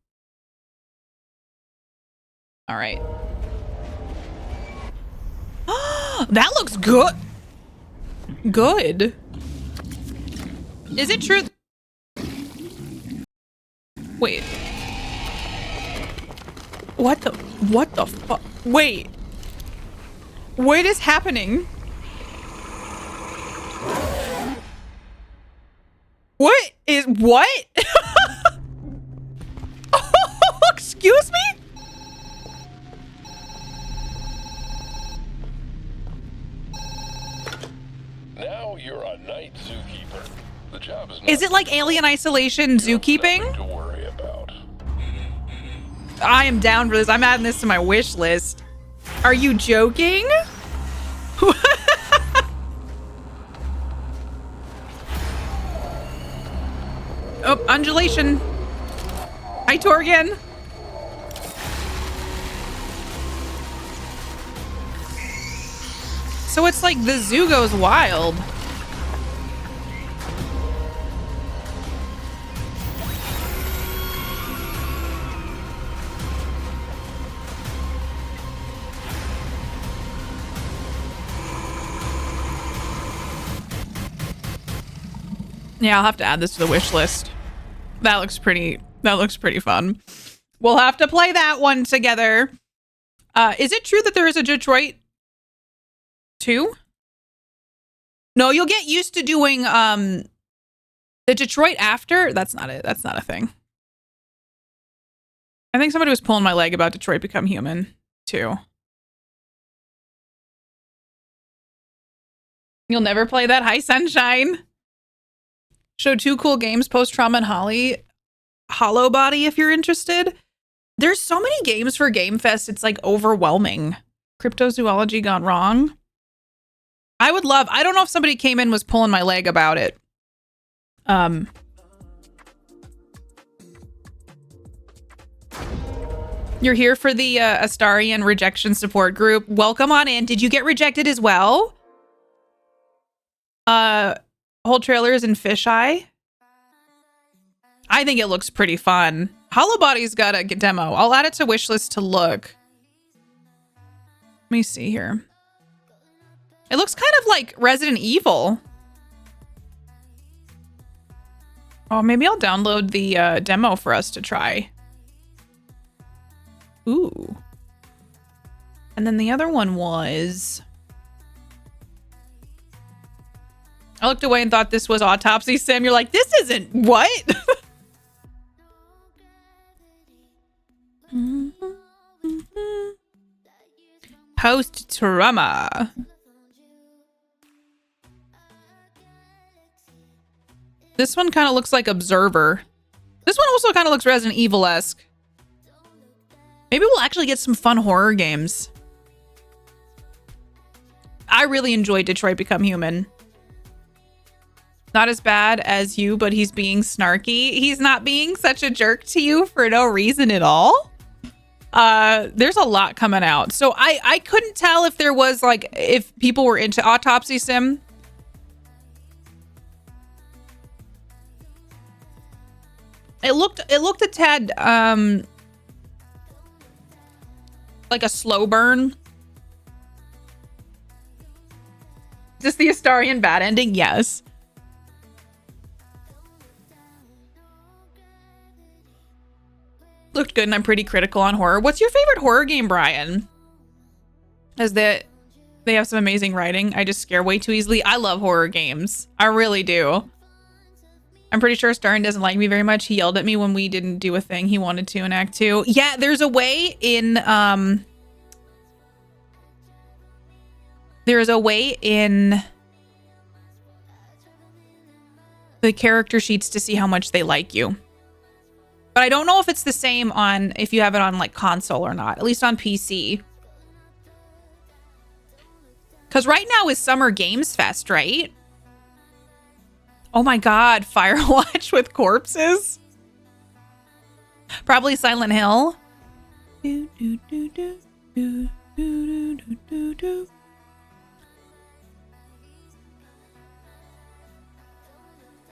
All right. That looks good. Good. Is it true? Wait. What the fuck? Wait. What is happening? What? Oh, excuse me? Now you're a night zookeeper. The job is Is it like Alien Isolation zookeeping? to worry about. I am down for this. I'm adding this to my wish list. Are you joking? Oh, undulation. Hi, Torgan. So it's like the zoo goes wild. Yeah, I'll have to add this to the wish list. That looks pretty fun. We'll have to play that one together. Is it true that there is a Detroit 2? No, you'll get used to doing the Detroit after. That's not it. That's not a thing. I think somebody was pulling my leg about Detroit Become Human too. You'll never play that. Hi, Sunshine. Show 2 cool games, Post Trauma and Hollow Body, if you're interested. There's so many games for Game Fest, it's like overwhelming. Cryptozoology Gone Wrong. I don't know if somebody came in was pulling my leg about it. You're here for the Astarian rejection support group. Welcome on in. Did you get rejected as well? Whole trailer is in fisheye. I think it looks pretty fun. Hollow Body's got a demo. I'll add it to wishlist to look. Let me see here. It looks kind of like Resident Evil. Oh, maybe I'll download the demo for us to try. Ooh. And then the other one was... I looked away and thought this was Autopsy Sim. You're like, this isn't what? Post-trauma. This one kind of looks like Observer. This one also kind of looks Resident Evil-esque. Maybe we'll actually get some fun horror games. I really enjoyed Detroit Become Human. Not as bad as you, but he's being snarky. He's not being such a jerk to you for no reason at all. There's a lot coming out. So I couldn't tell if there was like, if people were into Autopsy Sim. It looked a tad, like a slow burn. Is this the Astarian bad ending? Yes. Looked good, and I'm pretty critical on horror. What's your favorite horror game, Brian? Is that they have some amazing writing. I just scare way too easily. I love horror games. I really do. I'm pretty sure Starn doesn't like me very much. He yelled at me when we didn't do a thing he wanted to in Act 2. Yeah, there's a way in the character sheets to see how much they like you. But I don't know if it's the same on if you have it on like console or not, at least on PC. Because right now is Summer Games Fest, right? Oh my God, Firewatch with corpses? Probably Silent Hill.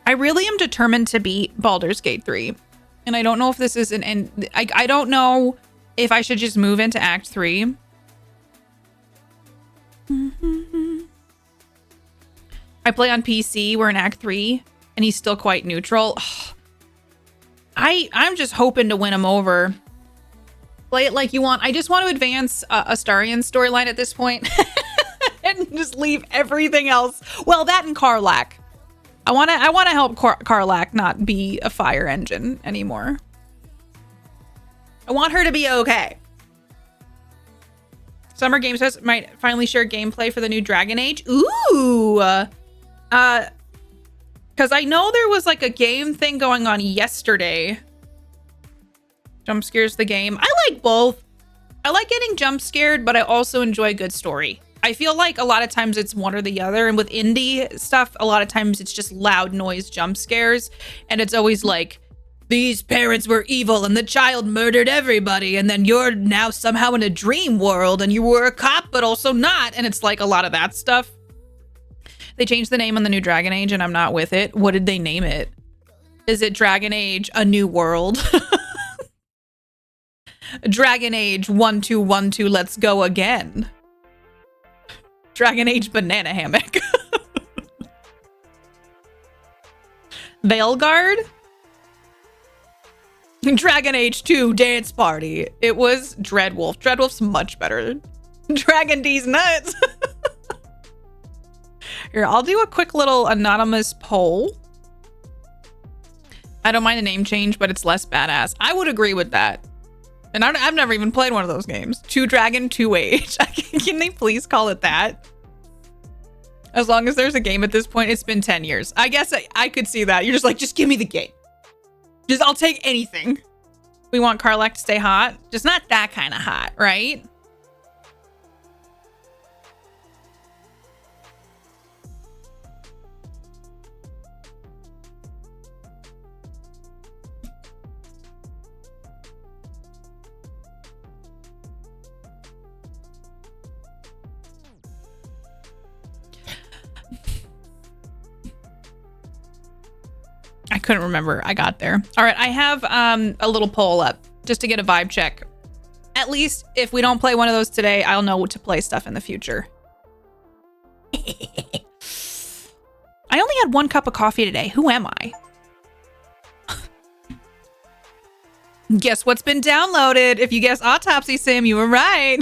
I really am determined to beat Baldur's Gate 3. And I don't know if this is an end. I don't know if I should just move into Act 3. I play on PC. We're in Act 3. And he's still quite neutral. I'm just hoping to win him over. Play it like you want. I just want to advance Astarian's storyline at this point. And just leave everything else. Well, that and Karlak. I want to help Karlak not be a fire engine anymore. I want her to be okay. Summer Games Fest might finally share gameplay for the new Dragon Age. Ooh. Because I know there was like a game thing going on yesterday. Jump scares the game. I like both. I like getting jump scared, but I also enjoy a good story. I feel like a lot of times it's one or the other. And with indie stuff, a lot of times it's just loud noise jump scares. And it's always like, these parents were evil and the child murdered everybody. And then you're now somehow in a dream world and you were a cop, but also not. And it's like a lot of that stuff. They changed the name on the new Dragon Age and I'm not with it. What did they name it? Is it Dragon Age A New World? Dragon Age 1212, let's go again. Dragon Age Banana Hammock. Veilguard? Dragon Age 2 Dance Party. It was Dreadwolf. Dreadwolf's much better. Dragon D's nuts. Here, I'll do a quick little anonymous poll. I don't mind a name change, but it's less badass. I would agree with that. And I've never even played one of those games. 2 Dragon, 2 Age. Can they please call it that? As long as there's a game at this point, it's been 10 years. I guess I could see that. You're just like, just give me the game. I'll take anything. We want Karlak to stay hot. Just not that kind of hot, right? I couldn't remember. I got there. All right. I have a little poll up just to get a vibe check. At least if we don't play one of those today, I'll know what to play stuff in the future. I only had 1 cup of coffee today. Who am I? Guess what's been downloaded? If you guess Autopsy Sim, you were right.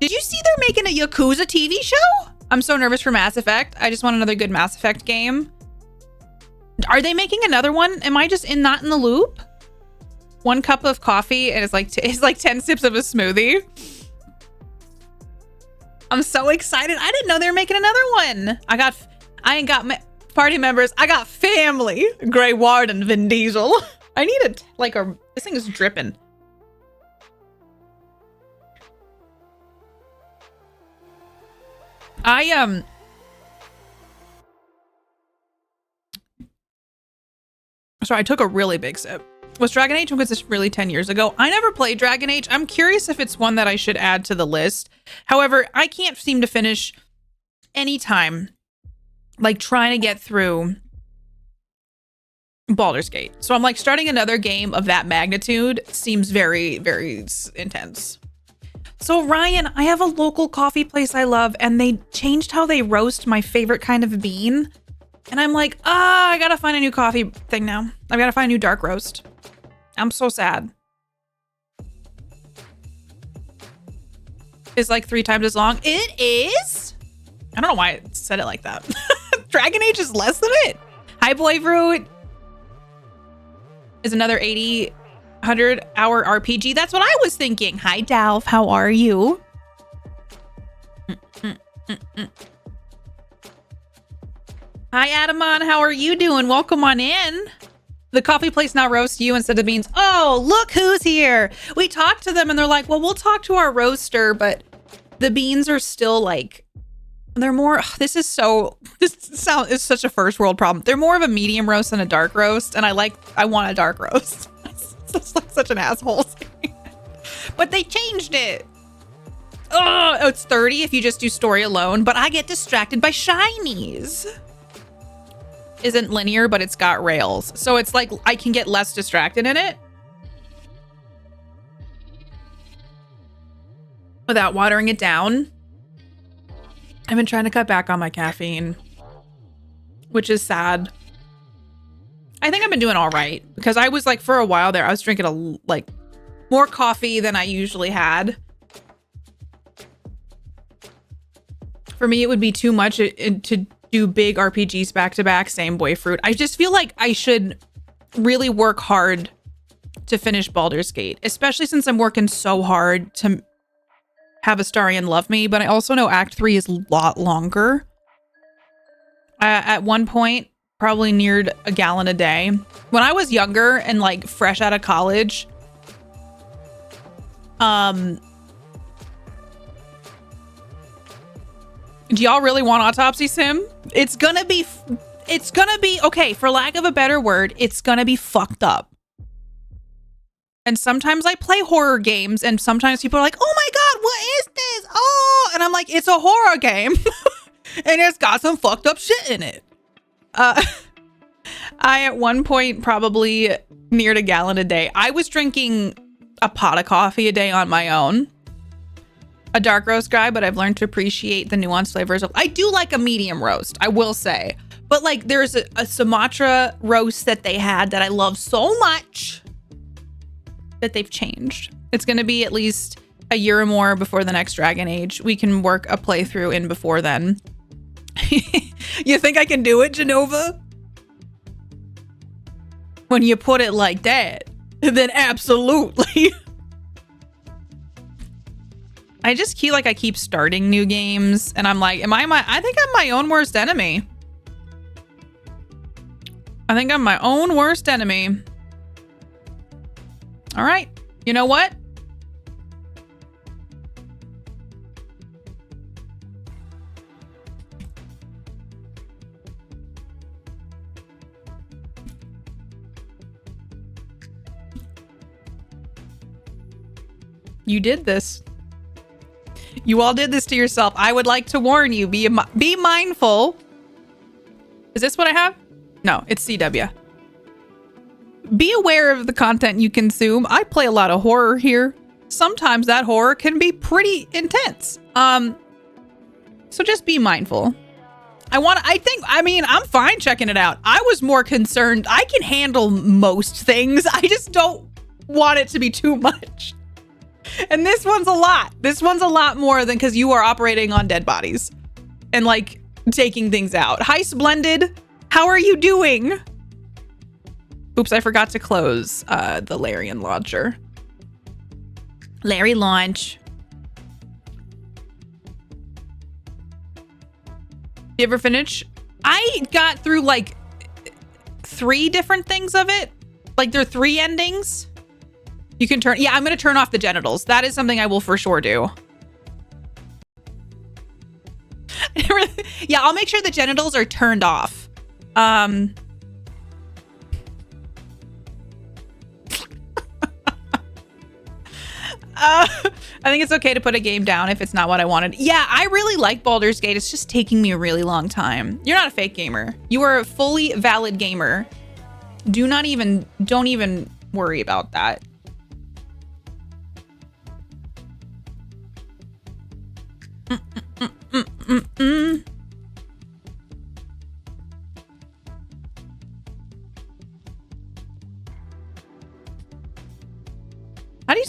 Did you see they're making a Yakuza TV show? I'm so nervous for Mass Effect. I just want another good Mass Effect game. Are they making another one? Am I just not in the loop? 1 cup of coffee and it's like 10 sips of a smoothie. I'm so excited. I didn't know they were making another one. I ain't got party members. I got family. Grey Warden, Vin Diesel. I need this thing is dripping. Sorry, I took a really big sip. Was Dragon Age was this really 10 years ago? I never played Dragon Age. I'm curious if it's one that I should add to the list. However, I can't seem to finish any time like trying to get through Baldur's Gate. So I'm like starting another game of that magnitude seems very, very intense. So Ryan, I have a local coffee place I love and they changed how they roast my favorite kind of bean. And I'm like, I gotta find a new coffee thing now. I've gotta find a new dark roast. I'm so sad. It's like 3 times as long. It is? I don't know why I said it like that. Dragon Age is less than it. Hi, Boy Fruit. Is another 80, 100 hour RPG. That's what I was thinking. Hi, Dalf. How are you? Hi, Adamon. How are you doing? Welcome on in. The coffee place now roasts you instead of beans. Oh, look who's here. We talked to them and they're like, well, we'll talk to our roaster, but the beans are still like, they're more, this is such a first world problem. They're more of a medium roast than a dark roast. And I want a dark roast. It's like such an asshole. But they changed it. Oh, it's 30 if you just do story alone, but I get distracted by shinies. Isn't linear, but it's got rails. So it's like I can get less distracted in it without watering it down. I've been trying to cut back on my caffeine, which is sad. I think I've been doing all right because I was like, for a while there, I was drinking more coffee than I usually had. For me, it would be too much to do big RPGs back to back. Same Boy Fruit. I just feel like I should really work hard to finish Baldur's Gate, especially since I'm working so hard to have Astarion love me. But I also know Act 3 is a lot longer. At one point, probably neared a gallon a day. When I was younger and like fresh out of college, do y'all really want Autopsy Sim? It's gonna be, okay, for lack of a better word, it's gonna be fucked up. And sometimes I play horror games and sometimes people are like, oh my God, what is this? Oh, and I'm like, it's a horror game. And it's got some fucked up shit in it. I, at one point, probably neared a gallon a day. I was drinking a pot of coffee a day on my own. A dark roast guy, but I've learned to appreciate the nuanced flavors of. I do like a medium roast, I will say. But like there's a Sumatra roast that they had that I love so much that they've changed. It's going to be at least a year or more before the next Dragon Age. We can work a playthrough in before then. You think I can do it, Genova? When you put it like that, then absolutely. I just feel like I keep starting new games and I'm like, I think I'm my own worst enemy. I think I'm my own worst enemy. All right. You know what? You did this. You all did this to yourself. I would like to warn you, be mindful. Is this what I have? No, it's CW. Be aware of the content you consume. I play a lot of horror here. Sometimes that horror can be pretty intense. So just be mindful. I'm fine checking it out. I was more concerned. I can handle most things. I just don't want it to be too much. And this one's a lot. This one's a lot more than because you are operating on dead bodies and like taking things out. Hi, Splendid. How are you doing? Oops, I forgot to close the Larian launcher. Larry launch. You ever finish? I got through like 3 different things of it. Like there are 3 endings. You can turn, yeah, I'm going to turn off the genitals. That is something I will for sure do. Yeah, I'll make sure the genitals are turned off. I think it's okay to put a game down if it's not what I wanted. Yeah, I really like Baldur's Gate. It's just taking me a really long time. You're not a fake gamer. You are a fully valid gamer. Don't even worry about that. How do you...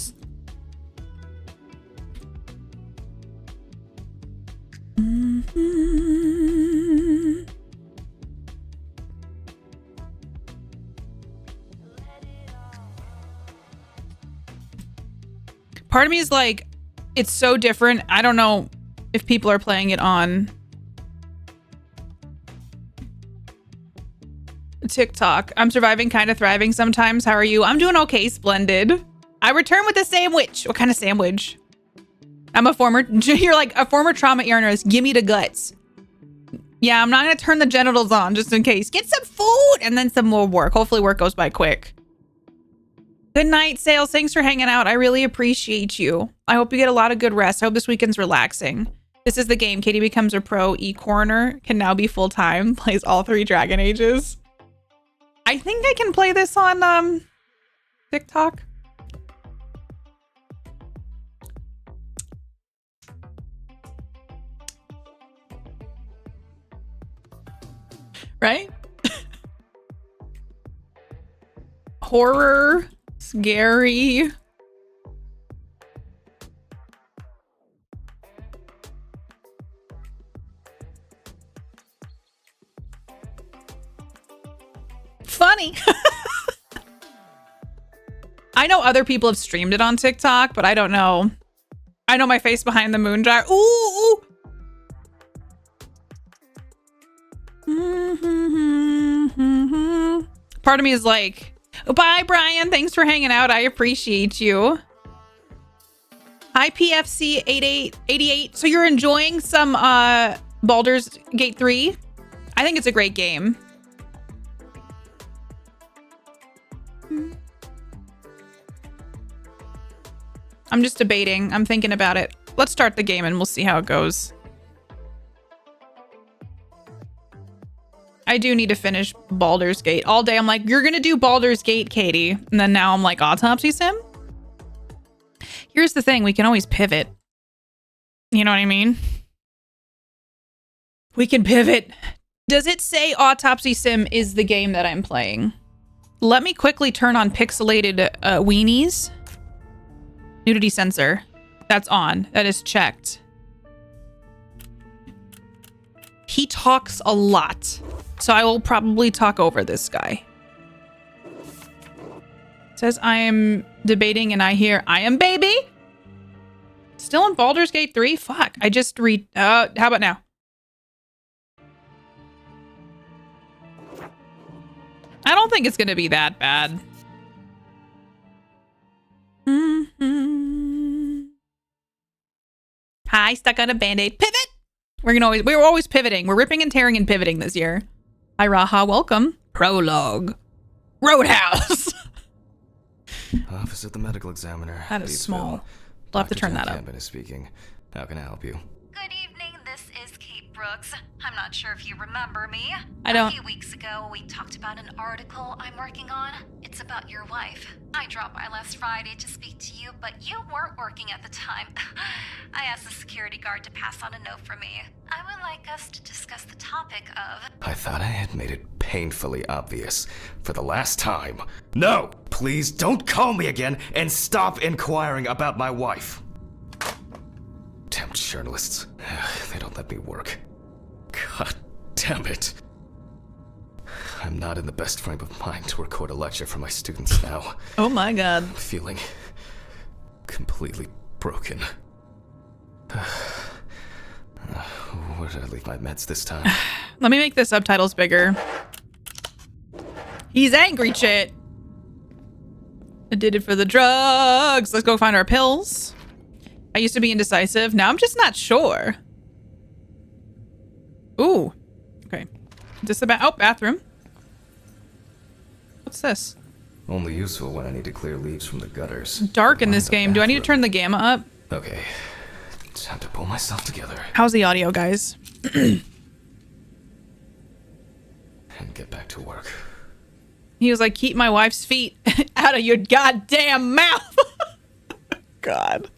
Part of me is like, it's so different. I don't know if people are playing it on TikTok. I'm surviving, kind of thriving sometimes. How are you? I'm doing okay, splendid. I return with a sandwich. What kind of sandwich? You're like a former trauma earners. Give me the guts. Yeah, I'm not going to turn the genitals on just in case. Get some food and then some more work. Hopefully work goes by quick. Good night, Sales. Thanks for hanging out. I really appreciate you. I hope you get a lot of good rest. I hope this weekend's relaxing. This is the game. Katie becomes a pro e-coroner. Can now be full-time. Plays all 3 Dragon Ages. I think I can play this on TikTok. Right? Horror, scary. Funny. I know other people have streamed it on TikTok, but I don't know. I know my face behind the moon jar. Ooh. Part of me is like, bye, Brian. Thanks for hanging out. I appreciate you. Hi, PFC 8888. So you're enjoying some Baldur's Gate 3? I think it's a great game. I'm just debating. I'm thinking about it. Let's start the game and we'll see how it goes. I do need to finish Baldur's Gate. All day I'm like, you're gonna do Baldur's Gate, Katie. And then now I'm like, Autopsy Sim? Here's the thing, we can always pivot. You know what I mean? We can pivot. Does it say Autopsy Sim is the game that I'm playing? Let me quickly turn on pixelated weenies. Nudity sensor. That's on. That is checked. He talks a lot. So I will probably talk over this guy. It says I am debating and I hear I am baby. Still in Baldur's Gate 3? Fuck. I just how about now? I don't think it's gonna be that bad. Hi, stuck on a band-aid. Pivot! We're always pivoting. We're ripping and tearing and pivoting this year. Hi, Raha. Welcome. Prologue. Roadhouse. Office of the medical examiner. That is Leedsville. small. We'll have to turn that up. Is speaking. How can I help you? Good evening, this is Kate Brooks. I'm not sure if you remember me. I don't. A few weeks ago, we talked about an article I'm working on. It's about your wife. I dropped by last Friday to speak to you, but you weren't working at the time. I asked the security guard to pass on a note for me. I would like us to discuss the topic of... I thought I had made it painfully obvious. For the last time. No! Please don't call me again and stop inquiring about my wife. Damn journalists. They don't let me work. God damn it. I'm not in the best frame of mind to record a lecture for my students now. Oh my god. I'm feeling completely broken. Where did I leave my meds this time? Let me make the subtitles bigger. He's angry, shit. I did it for the drugs. Let's go find our pills. I used to be indecisive. Now I'm just not sure. Ooh. Okay. Is this the bathroom? What's this? Only useful when I need to clear leaves from the gutters. Dark in Find this the game. Do I need to turn bathroom. the gamma up? Okay, time to pull myself together How's the audio, guys? and get back to work. He was like, keep my wife's feet out of your goddamn mouth. God.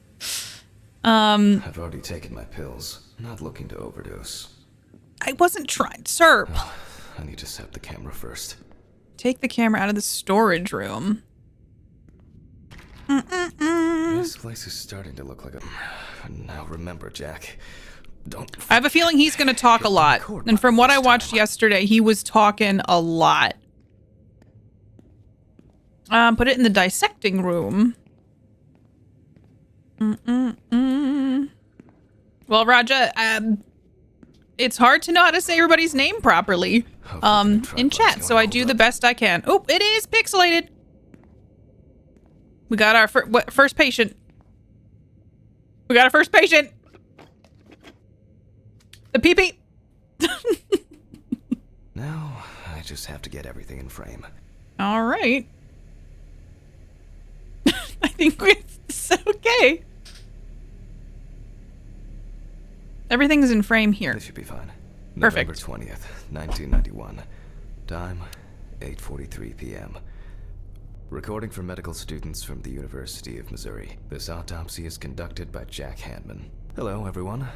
I've already taken my pills. Not looking to overdose. I wasn't trying. Sir, I need to set the camera first. take the camera out of the storage room. This place is starting to look like a... Now remember, Jack. Don't... I have a feeling he's going to talk a lot. And from what I watched yesterday, he was talking a lot. Put it in the dissecting room. Well, Raja, it's hard to know how to say everybody's name properly in chat, so I do the best I can. Oh, it is pixelated. We got our first patient. We got our first patient. The pee-pee. Now, I just have to get everything in frame. All right. I think it's okay. Everything's in frame here. This should be fine. Perfect. November 20th, 1991. Time, 8:43 p.m. Recording for medical students from the University of Missouri. This autopsy is conducted by Jack Hanman. Hello, everyone.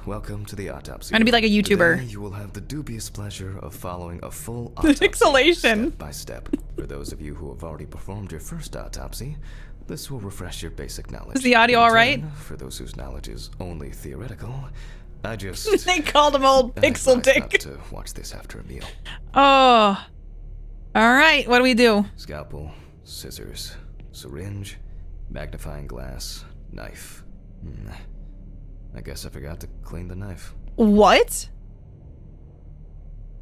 Welcome to the autopsy. I'm gonna be like a YouTuber. Today, you will have the dubious pleasure of following a full autopsy Pixelation. step by step. For those of you who have already performed your first autopsy, this will refresh your basic knowledge. Is the audio In all right? turn, for those whose knowledge is only theoretical, I just... They called him old Pixel advise not Dick. to watch this after a meal. Oh. All right, what do we do? Scalpel, scissors, syringe, magnifying glass, knife. I guess I forgot to clean the knife. What?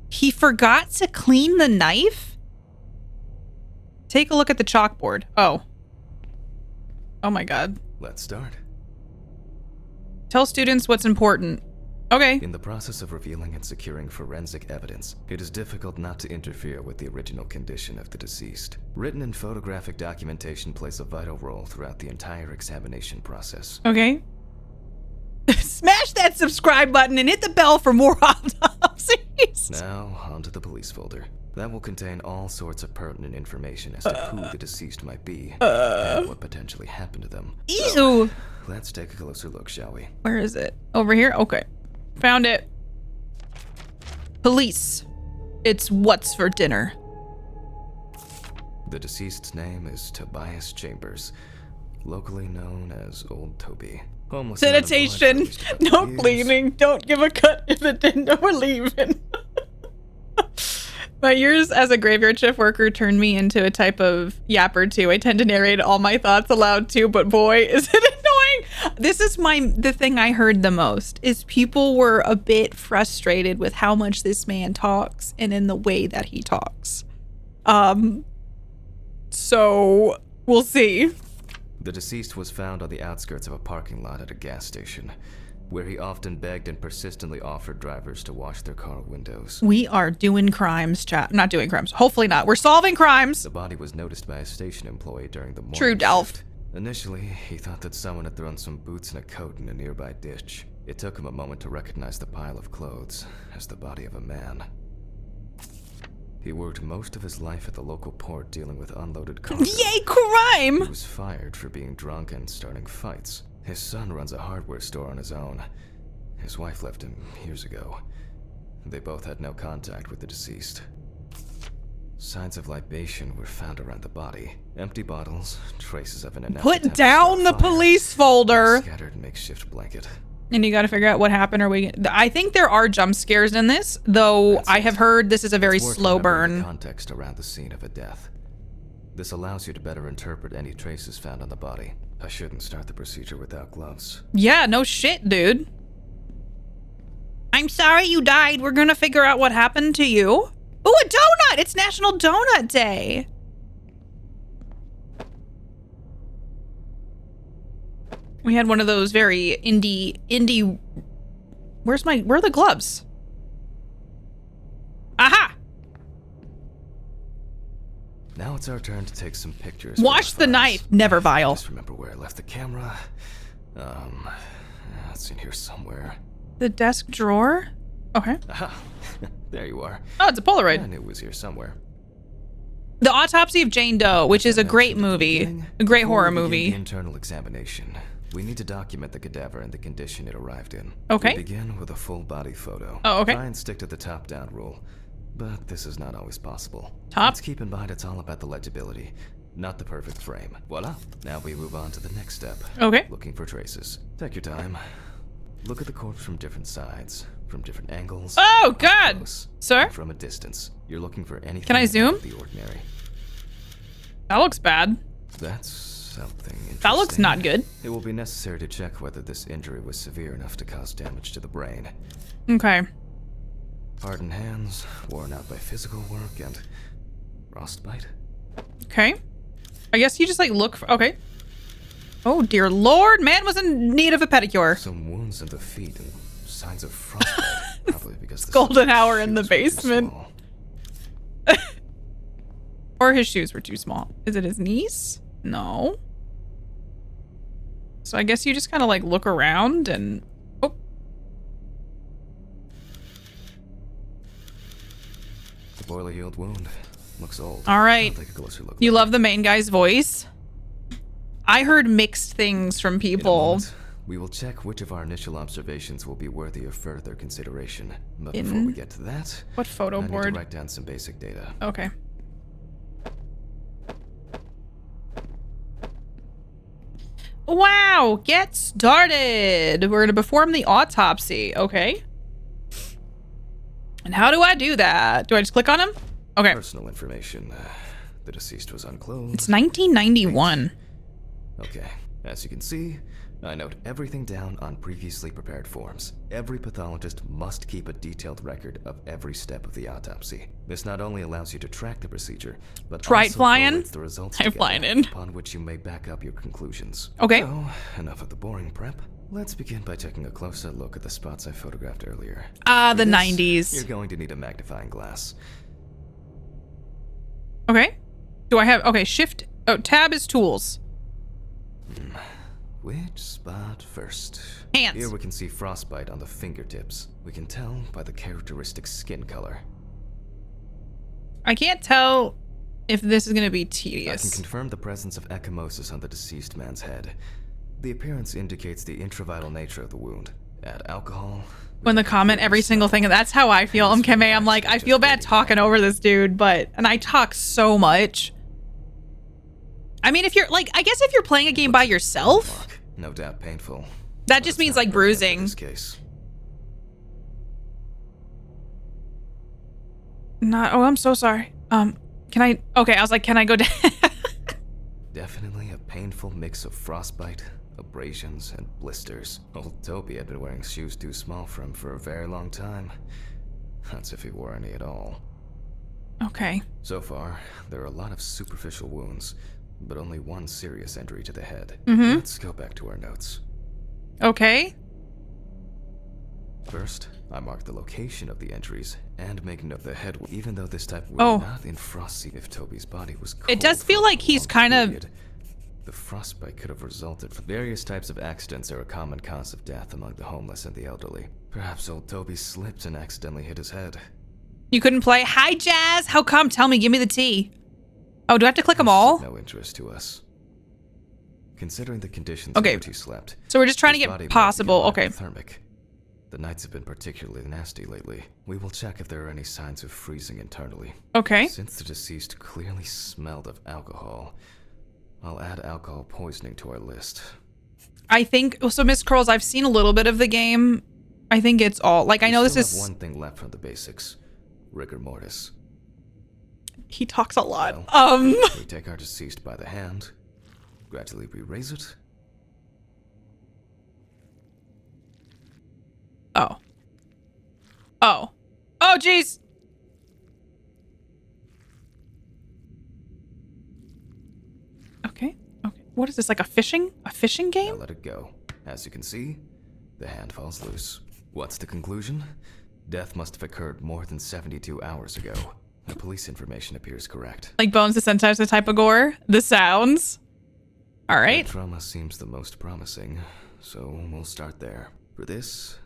He forgot to clean the knife? Take a look at the chalkboard. Oh. Oh my God. Let's start. Tell students what's important. Okay. In the process of revealing and securing forensic evidence, it is difficult not to interfere with the original condition of the deceased. Written and photographic documentation plays a vital role throughout the entire examination process. Okay. Smash that subscribe button and hit the bell for more autopsies. Now, onto the police folder. That will contain all sorts of pertinent information as to who the deceased might be and what potentially happened to them. Ew. Let's take a closer look, shall we? Where is it? Over here? Okay. Found it. Police. It's what's for dinner. The deceased's name is Tobias Chambers, locally known as Old Toby. Homeless and unemployed for Sanitation. at least a couple No years. cleaning. Don't give a cut if it didn't know we're leaving. My years as a graveyard shift worker turned me into a type of yapper too. I tend to narrate all my thoughts aloud too, but boy, is it annoying. This is the thing I heard the most is people were a bit frustrated with how much this man talks and in the way that he talks. So we'll see. The deceased was found on the outskirts of a parking lot at a gas station, where he often begged and persistently offered drivers to wash their car windows. We are doing crimes, chat. Not doing crimes. Hopefully not. We're solving crimes. The body was noticed by a station employee during the morning True, Delph. shift. Initially, he thought that someone had thrown some boots and a coat in a nearby ditch. It took him a moment to recognize the pile of clothes as the body of a man. He worked most of his life at the local port dealing with unloaded cargo. Yay, crime! He was fired for being drunk and starting fights. His son runs a hardware store on his own. His wife left him years ago. They both had no contact with the deceased. Signs of libation were found around the body. Empty bottles, traces of an attempt Put to down start the fire, police and folder. a scattered makeshift blanket. And you gotta figure out what happened. I think there are jump scares in this, though That's I it. have heard this is a very It's worth slow remembering the burn. context around the scene of a death. This allows you to better interpret any traces found on the body. I shouldn't start the procedure without gloves. Yeah, no shit, dude. I'm sorry you died. We're gonna figure out what happened to you. Ooh, a donut! It's National Donut Day. We had one of those very indie. Where are the gloves? Aha! Now it's our turn to take some pictures. for Wash the files. knife. Never vile. Just remember where I left the camera. It's in here somewhere. The desk drawer? Okay. Aha, there you are. Oh, it's a Polaroid. I knew it was here somewhere. The Autopsy of Jane Doe, which is a great movie. A great horror Before we begin movie. the internal examination. We need to document the cadaver and the condition it arrived in. Okay. We begin with a full body photo. Oh, okay. Try and stick to the top-down rule, but this is not always possible. Top? Let's keep in mind it's all about the legibility, not the perfect frame. Voila. Now we move on to the next step. Okay. Looking for traces. Take your time. Look at the corpse from different sides, from different angles. Oh, up God. close, Sir? and from a distance. You're looking for anything Can I zoom? out of the ordinary. That looks bad. That's something interesting. That looks not good. It will be necessary to check whether this injury was severe enough to cause damage to the brain. Okay. Hardened hands, worn out by physical work, and frostbite. Okay. I guess you just like look for, okay. Oh dear Lord, man was in need of a pedicure. Some wounds in the feet and signs of frostbite. Probably because the Golden hour in the shoes were too basement. small. Or his shoes were too small. Is it his niece? No. So I guess you just kind of like look around and, oh. The boiler healed wound. Looks old. All right. I'll take a closer look You later. love the main guy's voice? I heard mixed things from In a people. moment, we will check which of our initial observations will be worthy of further consideration. But before In- we get to that, What photo I need to board? write down some basic data. Okay. Wow, get started. We're gonna perform the autopsy. Okay. And how do I do that? Do I just click on him? Okay. Personal information. The deceased was unclothed. It's 1991. Okay. As you can see, I note everything down on previously prepared forms. Every pathologist must keep a detailed record of every step of the autopsy. This not only allows you to track the procedure, but Try it also flying? collates the results I'm together, flying in. upon which you may back up your conclusions. Okay. So, enough of the boring prep. Let's begin by taking a closer look at the spots I photographed earlier. Ah, the For this, 90s. You're going to need a magnifying glass. Okay. Do I have, okay, shift, oh, tab is tools. Which spot first? Hands. Here we can see frostbite on the fingertips. We can tell by the characteristic skin color. I can't tell if this is gonna be I can tedious. confirm the presence of ecchymosis on the deceased man's head. The appearance indicates the intravital nature of the wound. Add alcohol. When the comment every single thing, that's how I feel, MKMA. I'm like, I feel bad talking over this dude, and I talk so much. I mean, if you're like, I guess if you're playing a game by yourself, Mark, no doubt painful. that but just it's means not like pertinent for bruising. This case. Not, oh, I'm so sorry. Can I, okay, I was like, can I go down? Definitely a painful mix of frostbite, abrasions, and blisters. Old Toby had been wearing shoes too small for him for a very long time. That's if he wore any at all. Okay. So far, there are a lot of superficial wounds, but only one serious injury to the head. Mm-hmm. Let's go back to our notes. Okay. First, I mark the location of the injuries and make note of the head. Even though this type Oh. were not in frosty, if Toby's body was cold It does for feel a like he's prolonged kind of- period, the frostbite could have resulted from various types of accidents are a common cause of death among the homeless and the elderly. Perhaps old Toby slipped and accidentally hit his head. You couldn't play? Hi, Jazz. How come? Tell me. Give me the tea. Oh, do I have to click them This is all? of no interest to us. Considering the conditions Okay. in which he slept, So we're just trying to his body get might be possible. Okay. hypothermic. The nights have been particularly nasty lately. We will check if there are any signs of freezing internally. Okay. Since the deceased clearly smelled of alcohol, I'll add alcohol poisoning to our list. I think, so Miss Curls, I've seen a little bit of the game. I think it's all, like, I know We this still is, have one thing left from the basics. Rigor mortis. he talks a lot. Well, we take our deceased by the hand, gradually re-raise it. Oh. Oh. Oh, jeez. Okay. Okay. What is this, like a fishing Now game? let it go. As you can see, the hand falls loose. What's the conclusion? Death must have occurred more than 72 hours ago. The police information appears correct. Like bones desensitized to type of gore. The sounds. All right. That trauma seems the most promising, so we'll start there. For this,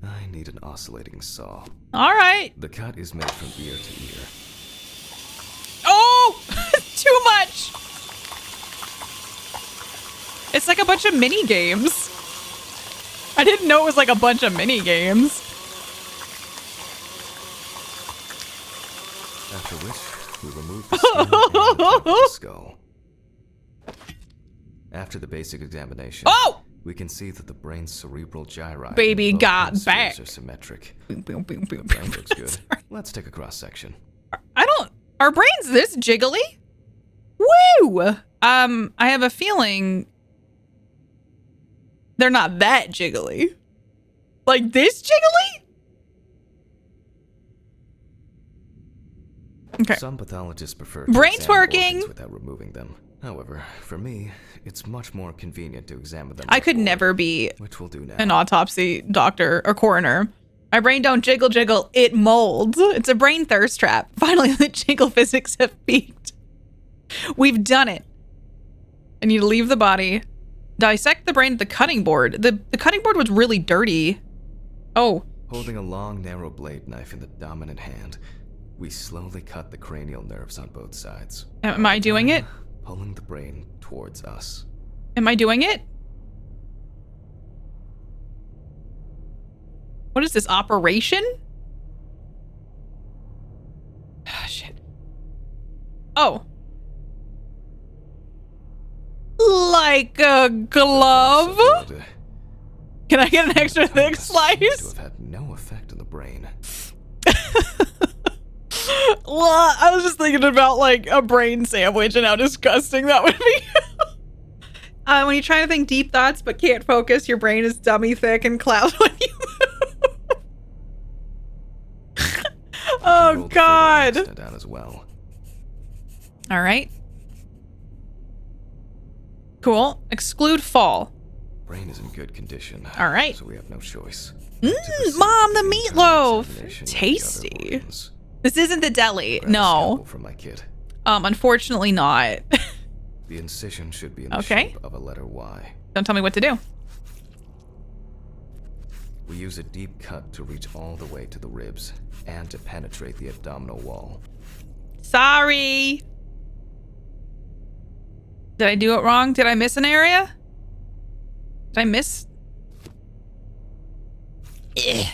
I need an oscillating saw. All right. The cut is made from ear to ear. Oh, too much. It's like a bunch of mini games. I didn't know it was like a bunch of mini games. After which, we remove the skin and the top of the skull. After the basic examination, Oh! we can see that the brain's cerebral gyri Baby and both got hemispheres back. are symmetric. Boom, boom, boom, boom, Brain boom. looks good. Sorry. Let's take a cross section. Are brains this jiggly? Woo! I have a feeling they're not that jiggly. Like this jiggly? Okay. Some pathologists prefer to Brain's examine working. organs without removing them. However, for me, it's much more convenient to examine them. I could before, never be which we'll do now. an autopsy doctor or coroner. My brain don't jiggle jiggle, it molds. It's a brain thirst trap. Finally, the jiggle physics have peaked. We've done it. I need to leave the body. Dissect the brain at the cutting board. The cutting board was really dirty. Oh. Holding a long, narrow blade knife in the dominant hand, we slowly cut the cranial nerves on both sides. Am I doing it? Pulling the brain towards us. Am I doing it? What is this, operation? Ah, shit. Oh. Like a glove? Good. Can I get an extra thick Seems to slice? have had no effect on the brain. Well, I was just thinking about like a brain sandwich and how disgusting that would be. When you're trying to think deep thoughts but can't focus, your brain is dummy thick and clouds when you move. Oh, Rolled the God. accident down as well. All right. Cool. Exclude fall. Brain is in good condition. All right. So we have no choice. Mom, the meatloaf. Tasty. This isn't the deli. No. From my kid. Unfortunately not. The incision should be in the Okay. shape of a letter Y. Don't tell me what to do. We use a deep cut to reach all the way to the ribs and to penetrate the abdominal wall. Sorry. Did I do it wrong? Did I miss an area? Did I miss? Ugh.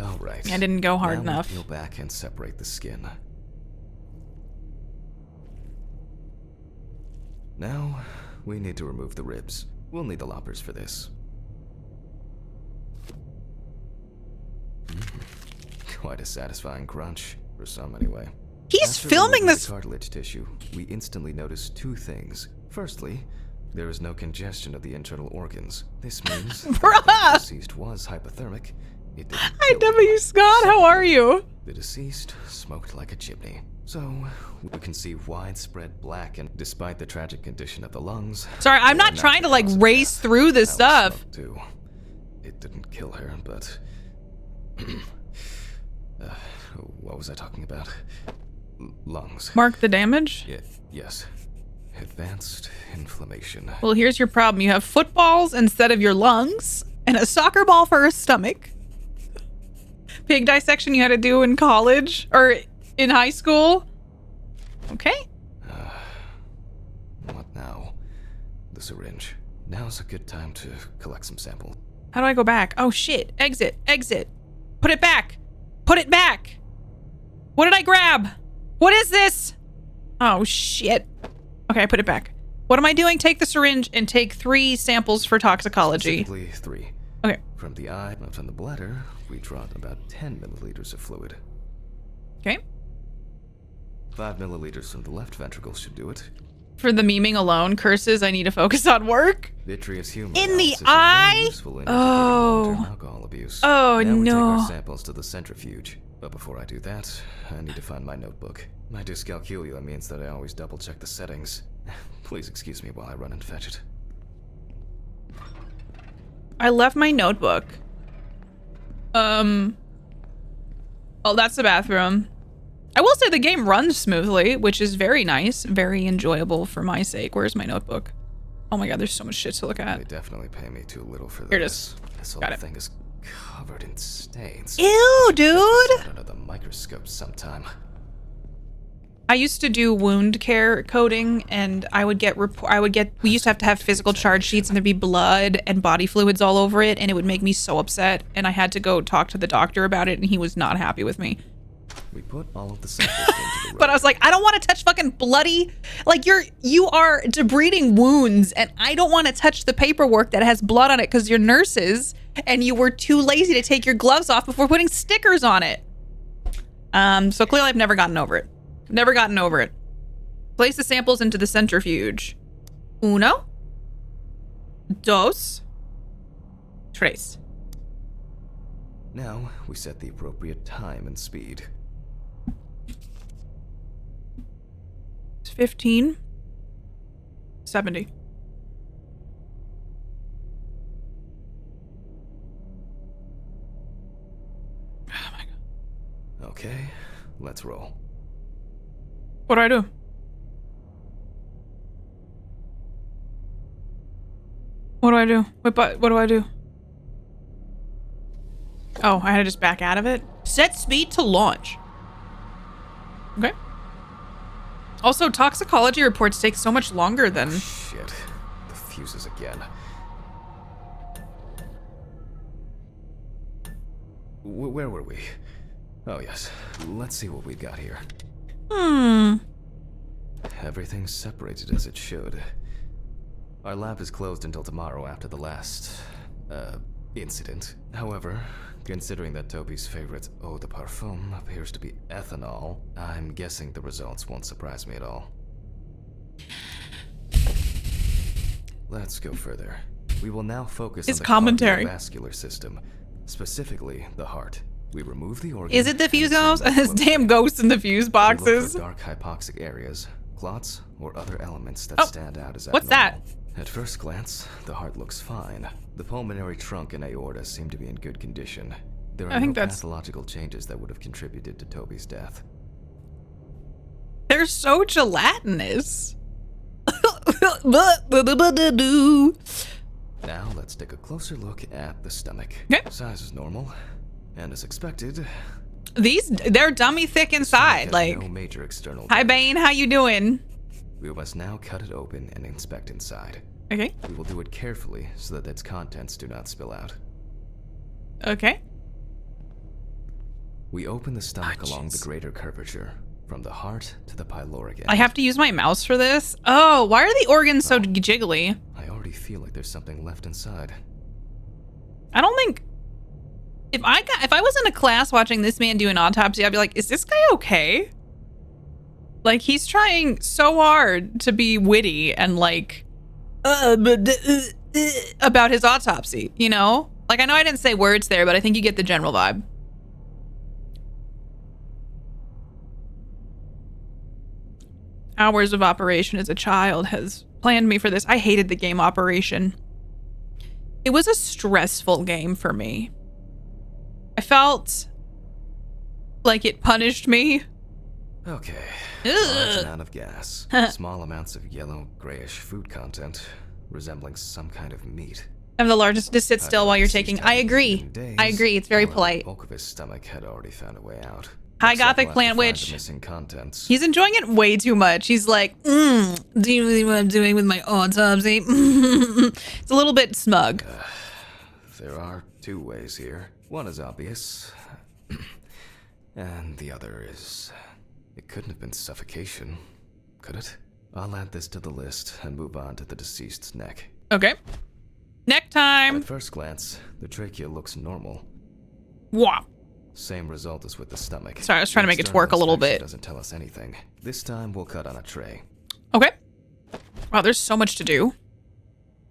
All right. I didn't go hard now enough. We peel back and separate the skin. Now, we need to remove the ribs. We'll need the loppers for this. Quite a satisfying crunch, for some anyway. He's After filming removing this. the cartilage tissue, we instantly notice two things. Firstly, there is no congestion of the internal organs. This means that Bruh! the deceased was hypothermic. It didn't Hi, kill him. W. Scott. How are you? The deceased smoked like a chimney. So, we can see widespread black, and despite the tragic condition of the lungs... Sorry, I'm they not are trying to the like cause of race death. through this Alice stuff. smoked too. It didn't kill her, but... what was I talking about? Lungs. Mark the damage. Yes. Advanced inflammation. Well, here's your problem. You have footballs instead of your lungs and a soccer ball for a stomach. Pig dissection you had to do in college or in high school. Okay. What now? The syringe. Now's a good time to collect some samples. How do I go back? Oh, shit. Exit. Exit. Put it back. Put it back. What did I grab? What is this? Oh, shit. Okay, I put it back. What am I doing? Take the syringe and take 3 samples for toxicology. Specifically 3. Okay. From the eye and from the bladder, we draw about 10 milliliters of fluid. Okay. 5 milliliters from the left ventricle should do it. For the memeing alone, curses, I need to focus on work. Vitreous humor In the analysis is very eye? useful in Oh. indicating long-term alcohol abuse. Oh, now we take no. our samples to the centrifuge. But before I do that, I need to find my notebook. My dyscalculia means that I always double-check the settings. Please excuse me while I run and fetch it. I left my notebook. Oh, that's the bathroom. I will say the game runs smoothly, which is very nice, very enjoyable for my sake. Where's my notebook? Oh my god, there's so much shit to look They at. definitely pay me too little for this. Here it is. This whole Got it. thing is covered in stains. Ew, Check this dude! out under the microscope sometime. I used to do wound care coding, and we used to have physical charge sheets, and there'd be blood and body fluids all over it, and it would make me so upset, and I had to go talk to the doctor about it, and he was not happy with me. We put all of the samples into the But I was like, I don't want to touch fucking bloody, like you are debriding wounds, and I don't want to touch the paperwork that has blood on it because you're nurses, and you were too lazy to take your gloves off before putting stickers on it. So clearly I've never gotten over it. Never gotten over it. Place the samples into the centrifuge. Uno. Dos. Tres. Now we set the appropriate time and speed. It's 15. 70. Oh my god. Okay, let's roll. What do I do? What do I do? What do I do? Oh, I had to just back out of it? Set speed to launch. Okay. Also, toxicology reports take so much longer than... Shit. The fuses again. Where were we? Oh yes. Let's see what we've got here. Everything's separated as it should. Our lab is closed until tomorrow after the last, incident. However, considering that Toby's favorite eau de parfum appears to be ethanol, I'm guessing the results won't surprise me at all. Let's go further. We will now focus His on the commentary. cardiovascular system, specifically the heart. We remove the organ. Is it the and fuse examine ghost? it His damn ghost in the fuse We look boxes. for dark hypoxic areas, clots, or other elements that Oh, stand out as what's abnormal. that? At first glance, the heart looks fine. The pulmonary trunk and aorta seem to be in good condition. There are I think no that's- pathological changes that would have contributed to Toby's death. They're so gelatinous. Now let's take a closer look at the stomach. Okay. Size is normal, and as expected, They're dummy thick stomach inside. has Like, no major external hi damage. Bane, how you doing? We must now cut it open and inspect inside. Okay. We will do it carefully so that its contents do not spill out. Okay. We open the stomach along the jeez. greater curvature, from the heart to the pyloric end. I have to use my mouse for this. Oh, why are the organs so jiggly? I already feel like there's something left inside. I don't think if I was in a class watching this man do an autopsy, I'd be like, is this guy okay? Like, he's trying so hard to be witty and like about his autopsy, you know? Like, I know I didn't say words there, but I think you get the general vibe. Hours of operation as a child has planned me for this. I hated the game Operation. It was a stressful game for me. I felt like it punished me. Okay. Ugh. Large amount of gas. Small amounts of yellow, grayish food content, resembling some kind of meat. I'm the largest. Just sit still while you're taking. I agree. Days, I agree. It's very however, polite. The bulk of his stomach had already found a way out. Hi, Looks like Gothic we'll have to Plant find the Witch. missing contents. He's enjoying it way too much. He's like, do you really know what I'm doing with my autopsy? It's a little bit smug. There are two ways here. One is obvious, and the other is... It couldn't have been suffocation, could it? I'll add this to the list and move on to the deceased's neck. Okay. Neck time. At first glance, the trachea looks normal. Wow. Same result as with the stomach. Sorry, I was trying to make it External twerk a little inspection bit. Doesn't tell us anything. This time we'll cut on a tray. Okay. Wow, there's so much to do.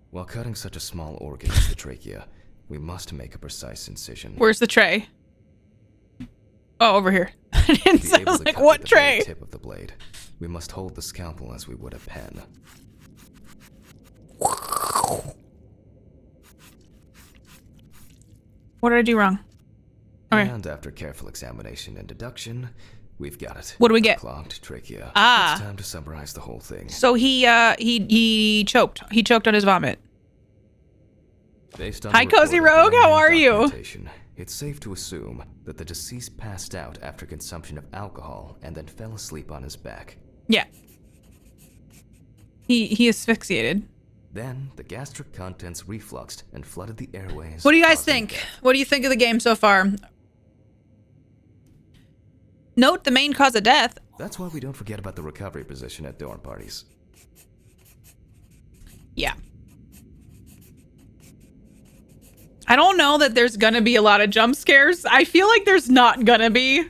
While cutting such a small organ as the trachea, we must make a precise incision. Where's the tray? Oh, over here. I didn't To be say, I able was to like, cut what with the very tray? tip of the blade, we must hold the scalpel as we would a pen. What did I do wrong? Okay. And after careful examination and deduction, We've got it. What do we get? Clogged trachea. Ah. It's time to summarize the whole thing. So he choked. He choked on his vomit. Based on Hi, the Cozy reported Rogue. How preliminary are you? documentation, it's safe to assume that the deceased passed out after consumption of alcohol and then fell asleep on his back. Yeah. He asphyxiated. Then the gastric contents refluxed and flooded the airways. What do you guys causing think? death. What do you think of the game so far? Note the main cause of death. That's why we don't forget about the recovery position at dorm parties. Yeah. I don't know that there's gonna be a lot of jump scares. I feel like there's not gonna be.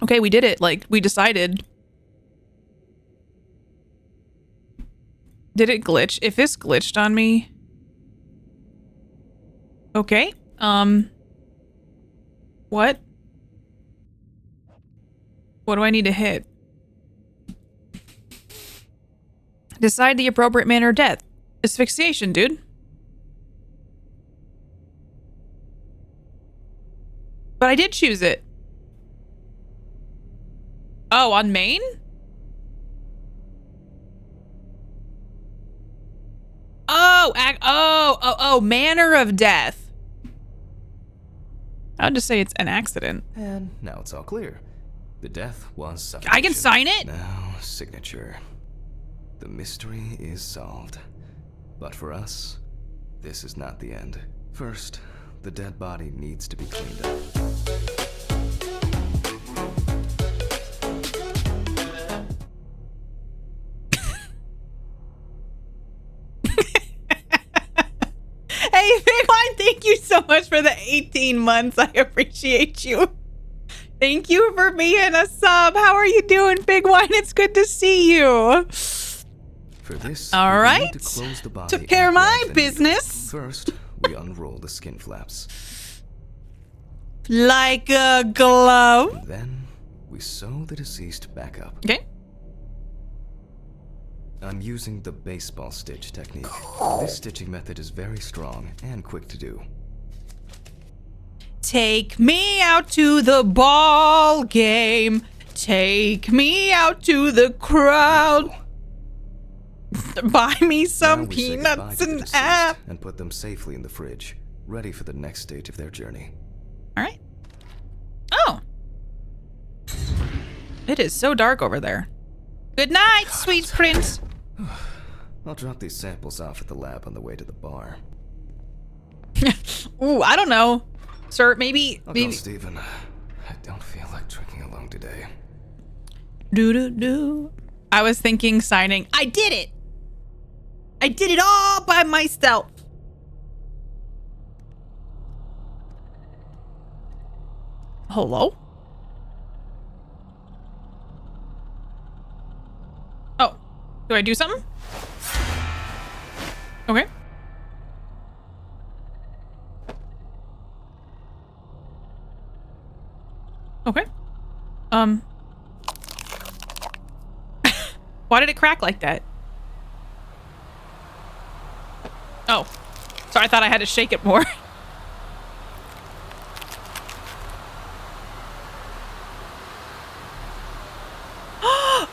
Okay, we did it. Like, we decided. Did it glitch? If this glitched on me... Okay. What? What do I need to hit? Decide the appropriate manner of death. Asphyxiation, dude. But I did choose it. Oh, on main? Oh, manner of death. I would just say it's an accident. And now it's all clear. The death was suffocation. I can sign it? Now, signature. The mystery is solved. But for us, this is not the end. First, the dead body needs to be cleaned up. Hey, Big Wine, thank you so much for the 18 months. I appreciate you. Thank you for being a sub. How are you doing, Big Wine? It's good to see you. For this, All we right. need to close the body Took care of and my grab the needle. business. First, we unroll the skin flaps. Like a glove. And then, we sew the deceased back up. Okay. I'm using the baseball stitch technique. This stitching method is very strong and quick to do. Take me out to the ball game. Take me out to the crowd. Buy me Now some we say goodbye peanuts to the and deceased apple. and put them safely in the fridge, ready for the next stage of their journey. All right. Oh. It is so dark over there. Good night, sweet prince. I'll drop these samples off at the lab on the way to the bar. Ooh, I don't know. Sir, maybe... I'll call Steven. I don't feel like drinking alone today. Do. I was thinking signing. I did it! I did it all by myself. Hello? Oh, do I do something? Okay. Okay. Why did it crack like that? Oh, sorry, I thought I had to shake it more.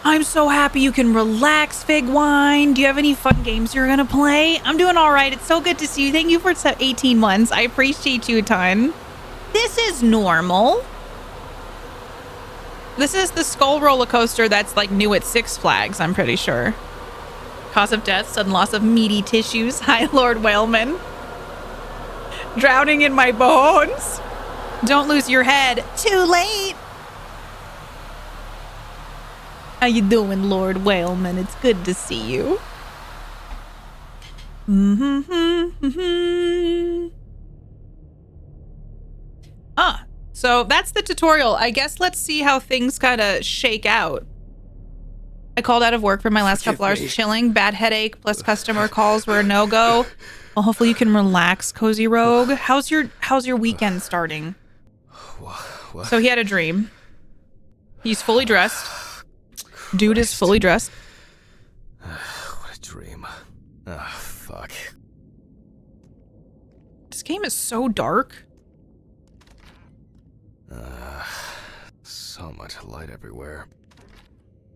I'm so happy you can relax, Fig Wine. Do you have any fun games you're gonna play? I'm doing all right. It's so good to see you. Thank you for 18 months. I appreciate you a ton. This is normal. This is the skull roller coaster that's like new at Six Flags, I'm pretty sure. Cause of death, sudden loss of meaty tissues. Hi, Lord Whaleman. Drowning in my bones. Don't lose your head. Too late. How you doing, Lord Whaleman? It's good to see you. Ah, so that's the tutorial. I guess let's see how things kind of shake out. I called out of work for my last couple hours chilling. Bad headache plus customer calls were a no-go. Well, hopefully you can relax, Cozy Rogue. How's your weekend starting? What? So he had a dream. He's fully dressed. Dude is fully dressed. What a dream. Ah, fuck. This game is so dark. So much light everywhere.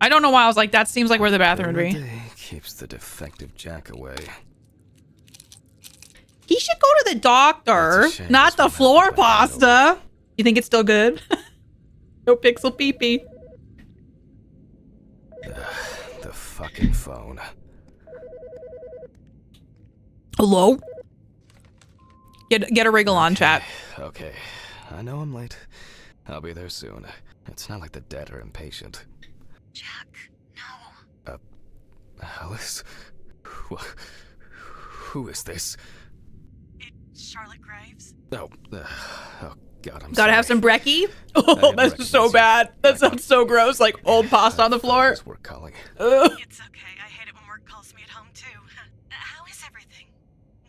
I don't know why I was like, that seems like where the bathroom would be. Day keeps the defective Jack away. He should go to the doctor, It's a shame not this the won't floor happen by hand pasta. You think it's still good? No pixel pee-pee. The fucking phone. Hello? Get a wriggle on, chat. Okay, I know I'm late. I'll be there soon. It's not like the dead are impatient. Jack, no. Alice? Who is this? It's Charlotte Graves. Oh God, I'm Gotta sorry. have some brekkie? Oh, didn't that's recognize so you. bad. That sounds so gross, like old pasta on the I thought floor. it was work calling. Ugh. It's okay. I hate it when work calls me at home, too. How is everything?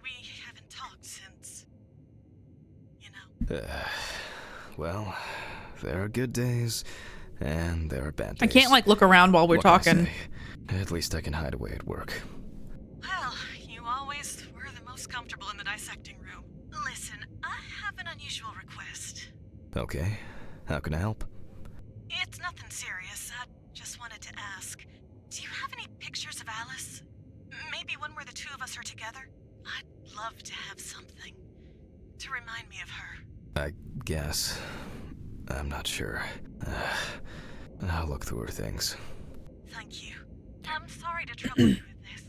We haven't talked since... You know. Well, there are good days, and there are bad I days. can't like look around while we're What can I talking. say? At least I can hide away at work. Well, you always were the most comfortable in the dissecting room. Listen, I have an unusual request. Okay, how can I help? It's nothing serious. I just wanted to ask. Do you have any pictures of Alice? Maybe one where the two of us are together? I'd love to have something to remind me of her. I guess. I'm not sure. I'll look through her things. Thank you. I'm sorry to trouble you with this.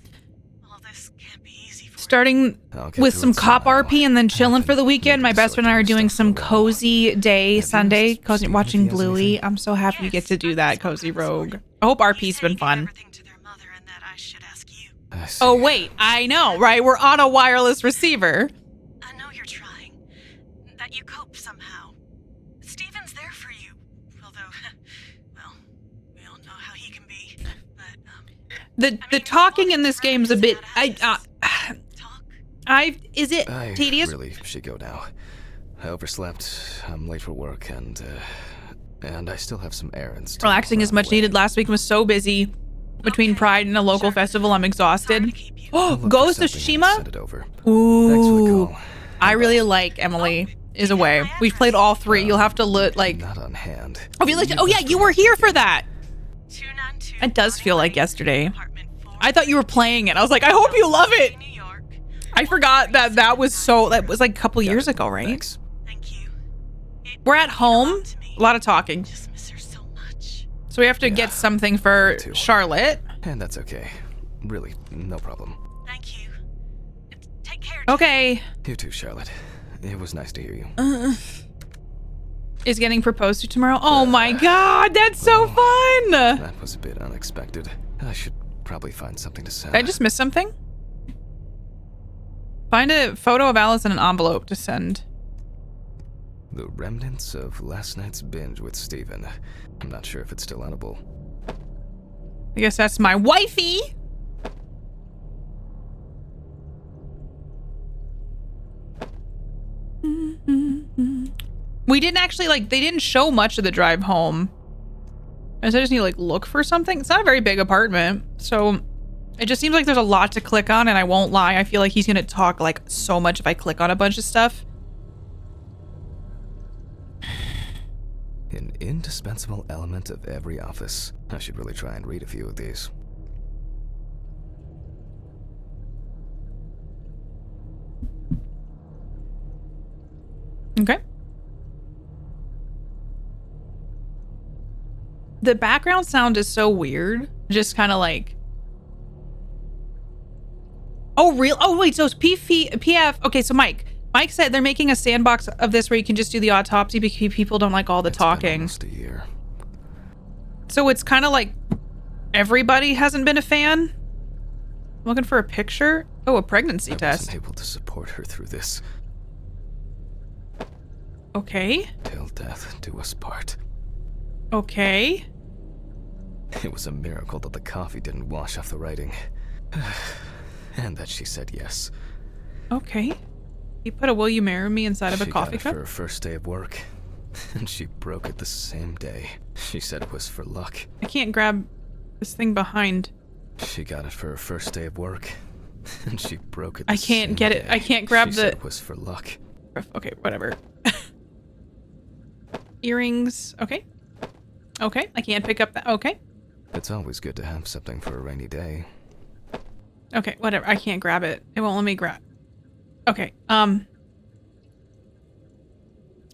All this can't be easy for Starting I'll get with through some it cop somehow. RP and then chilling I've for the been weekend. My needing to best friend and I are sort through doing stuff some for a while. cozy day Have you Sunday. asked Cozy, Steve if watching he has Bluey. anything? I'm so happy you get to do Yes, that, I Cozy spoke with him this Rogue. morning. I hope He RP's said been he gave fun. everything to their mother and that I should ask you. I see. Oh wait, I know, right? We're on a wireless receiver. I know you're trying. That you cope somehow. Steven's there for you. Although, well, we all know how he can be. But, The talking in this game's a bit. talk? Is it I tedious? really should go now. I overslept. I'm late for work, and I still have some errands. to Relaxing run is much away. needed. Last week was so busy. Between Pride and a local festival, I'm Sorry exhausted. to keep you. Oh, I'll look for Ghost of something and Tsushima? send it over. Thanks for the Ooh. call. I really like Emily is Away. We've played all three. You'll have to look like. Not on hand. Oh, yeah, you were here for that. 292 It does feel like yesterday. apartment 4, I thought you were playing it. I was like, I hope you love it. New York. I forgot that was like a couple years ago, right? Thanks. Thank you. It We're at meant a home. lot to me. A lot of talking. Just miss her so much. So we have to get something for me too. Charlotte. And that's okay. Really, no problem. Thank you. Take care. Okay. You too, Charlotte. It was nice to hear you. Is getting proposed to tomorrow. Oh my god, that's so fun. That was a bit unexpected. I should probably find something to send. Did I just miss something? Find a photo of Alice in an envelope to send. The remnants of last night's binge with Steven. I'm not sure if it's still edible. I guess that's my wifey. We didn't actually they didn't show much of the drive home. I just need to look for something. It's not a very big apartment, so it just seems like there's a lot to click on, and I won't lie, I feel like he's gonna talk so much if I click on a bunch of stuff. An indispensable element of every office. I should really try and read a few of these. Okay. The background sound is so weird. Just kind of oh, real? Oh, wait. So it's PF. Okay, so Mike said they're making a sandbox of this where you can just do the autopsy because people don't like all the It's been talking. almost a year. So it's kind of like everybody hasn't been a fan. I'm looking for a picture. Oh, a pregnancy I test. wasn't able to support her through this. Okay. Till death do us part. Okay. It was a miracle that the coffee didn't wash off the writing. And that she said yes. Okay. You put a "Will you marry me" inside of a She coffee got it cup? for her first day of work. And she broke it the same day. She said it was for luck. I can't grab this thing behind. She got it for her first day of work. And she broke it. I can't get it. I can't grab she the. said it was for luck. Okay, whatever. Earrings. Okay. Okay, I can't pick up that. Okay. It's always good to have something for a rainy day. Okay, whatever. I can't grab it. It won't let me grab. Okay.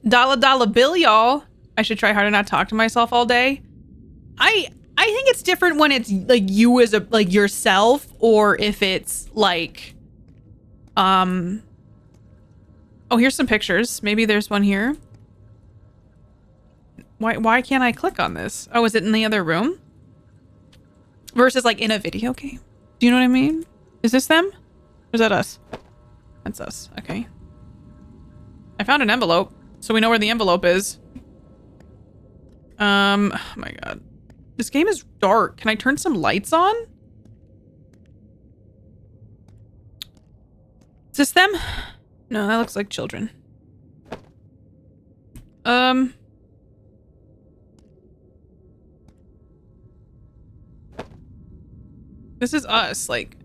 Dollar bill, y'all. I should try harder not to talk to myself all day. I think it's different when it's like you as a like yourself, or if it's like oh, here's some pictures. Maybe there's one here. Why can't I click on this? Oh, is it in the other room? Versus like in a video game. Do you know what I mean? Is this them? Or is that us? That's us. Okay. I found an envelope, so we know where the envelope is. Oh my god. This game is dark. Can I turn some lights on? Is this them? No, that looks like children. This is us, like.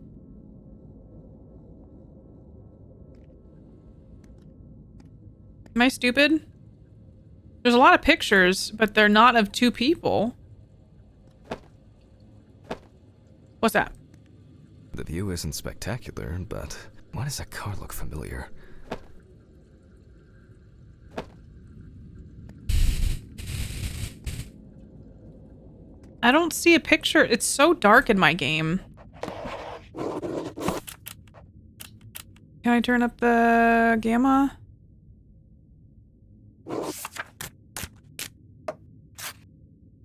Am I stupid? There's a lot of pictures, but they're not of two people. What's that? The view isn't spectacular, but why does that car look familiar? I don't see a picture. It's so dark in my game. Can I turn up the gamma?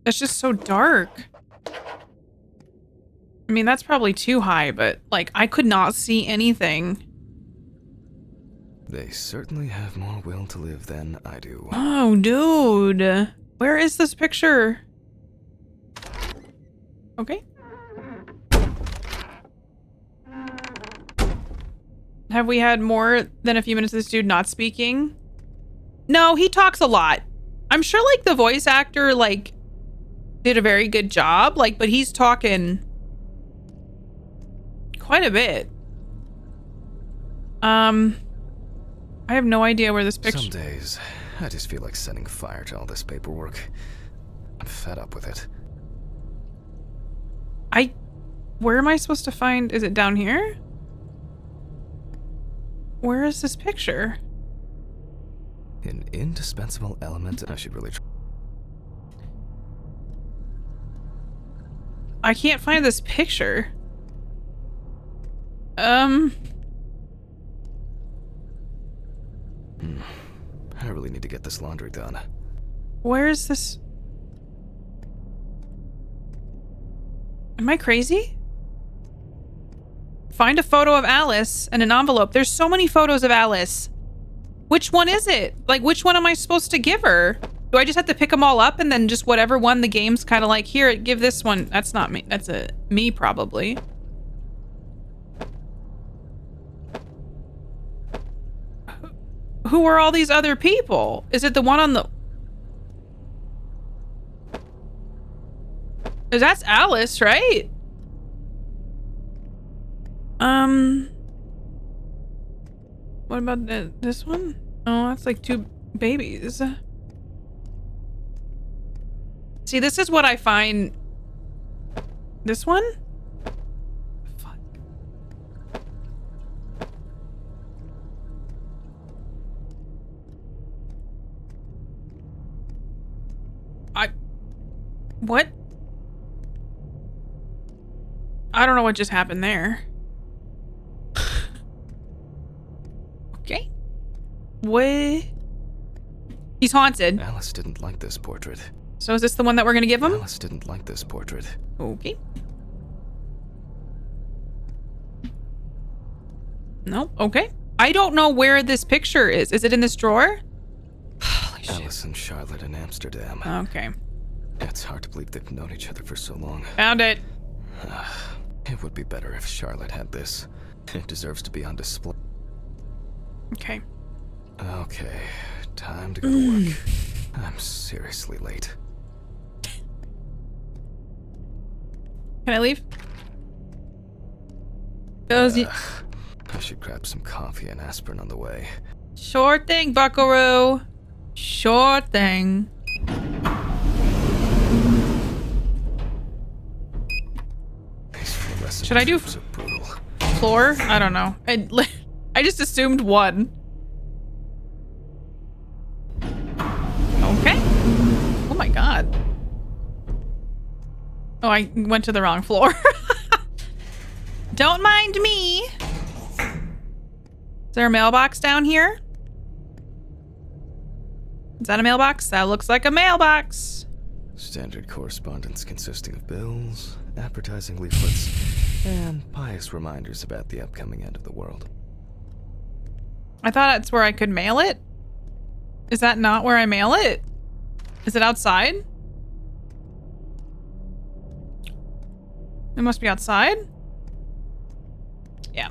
It's just so dark. I mean, that's probably too high, but like I could not see anything. They certainly have more will to live than I do. Oh, dude. Where is this picture? Okay. Have we had more than a few minutes of this dude not speaking? No, he talks a lot. I'm sure like the voice actor like did a very good job, like, but he's talking quite a bit. I have no idea where this picture. Some days, I just feel like setting fire to all this paperwork. I'm fed up with it. Where am I supposed to find? Is it down here? Where is this picture? An indispensable element. I should really try. I can't find this picture. I really need to get this laundry done. Where is this? Am I crazy? Find a photo of Alice and an envelope. There's so many photos of Alice. Which one is it? Like, which one am I supposed to give her? Do I just have to pick them all up and then just whatever one the game's kind of like, here, give this one. That's not me. That's me probably. Who are all these other people? Is it the one on the... That's Alice, right? What about this one? Oh, that's like two babies. See, this is what I find. This one? Fuck. What? I don't know what just happened there. Okay. What? He's haunted. Alice didn't like this portrait. So is this the one that we're gonna give him? Alice didn't like this portrait. Okay. Nope. Okay. I don't know where this picture is. Is it in this drawer? Holy shit. Alice and Charlotte in Amsterdam. Okay. It's hard to believe they've known each other for so long. Found it. It would be better if Charlotte had this. It deserves to be on display. Okay. Okay, time to go to work. I'm seriously late. Can I leave? Those I should grab some coffee and aspirin on the way. sure thing, Buckaroo. Sure thing. Should I do So brutal. floor? I don't know. I just assumed one. Okay. Oh my god. Oh, I went to the wrong floor. Don't mind me. Is there a mailbox down here? Is that a mailbox? That looks like a mailbox. Standard correspondence consisting of bills, advertising leaflets, and pious reminders about the upcoming end of the world. I thought that's where I could mail it. Is that not where I mail it? Is it outside? It must be outside. Yeah.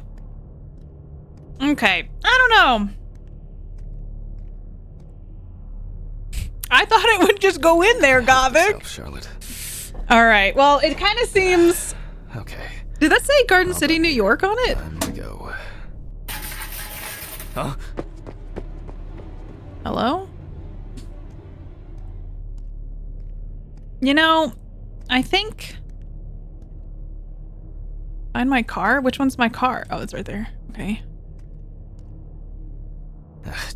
Okay. I don't know. I thought it would just go in there, Gothic. Yourself, Charlotte. All right. Well, it kind of seems... Okay. Did that say Garden City, New York on it? Time to go. Huh? Hello? You know, I think... Find my car? Which one's my car? Oh, it's right there. Okay.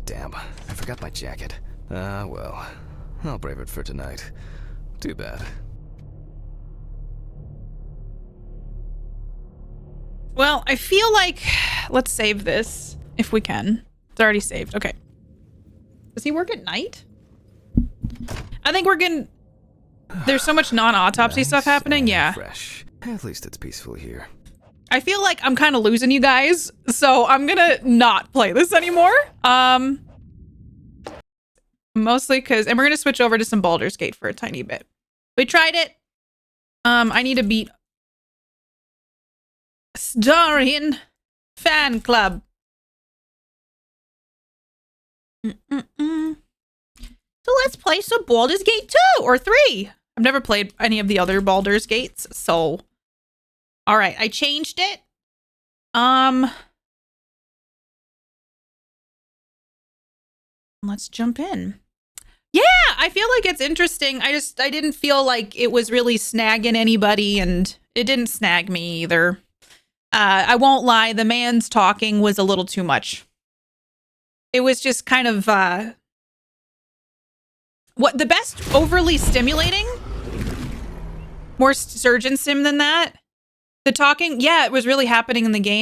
Damn. I forgot my jacket. Well. I'll brave it for tonight. Too bad. Well, I feel like... Let's save this, if we can. It's already saved. Okay. Does he work at night? I think we're getting... There's so much non-autopsy Nice stuff happening. and Yeah. Fresh. At least it's peaceful here. I feel like I'm kind of losing you guys, so I'm gonna not play this anymore. Mostly because... And we're gonna switch over to some Baldur's Gate for a tiny bit. We tried it. I need to beat... Starian Fan Club. So let's play some Baldur's Gate 2 or 3. I've never played any of the other Baldur's Gates, so... All right, I changed it. Let's jump in. Yeah, I feel like it's interesting. I didn't feel like it was really snagging anybody, and it didn't snag me either. I won't lie, the man's talking was a little too much. It was just kind of, what, the best overly stimulating? More surgeon sim than that? The talking, yeah, it was really happening in the game.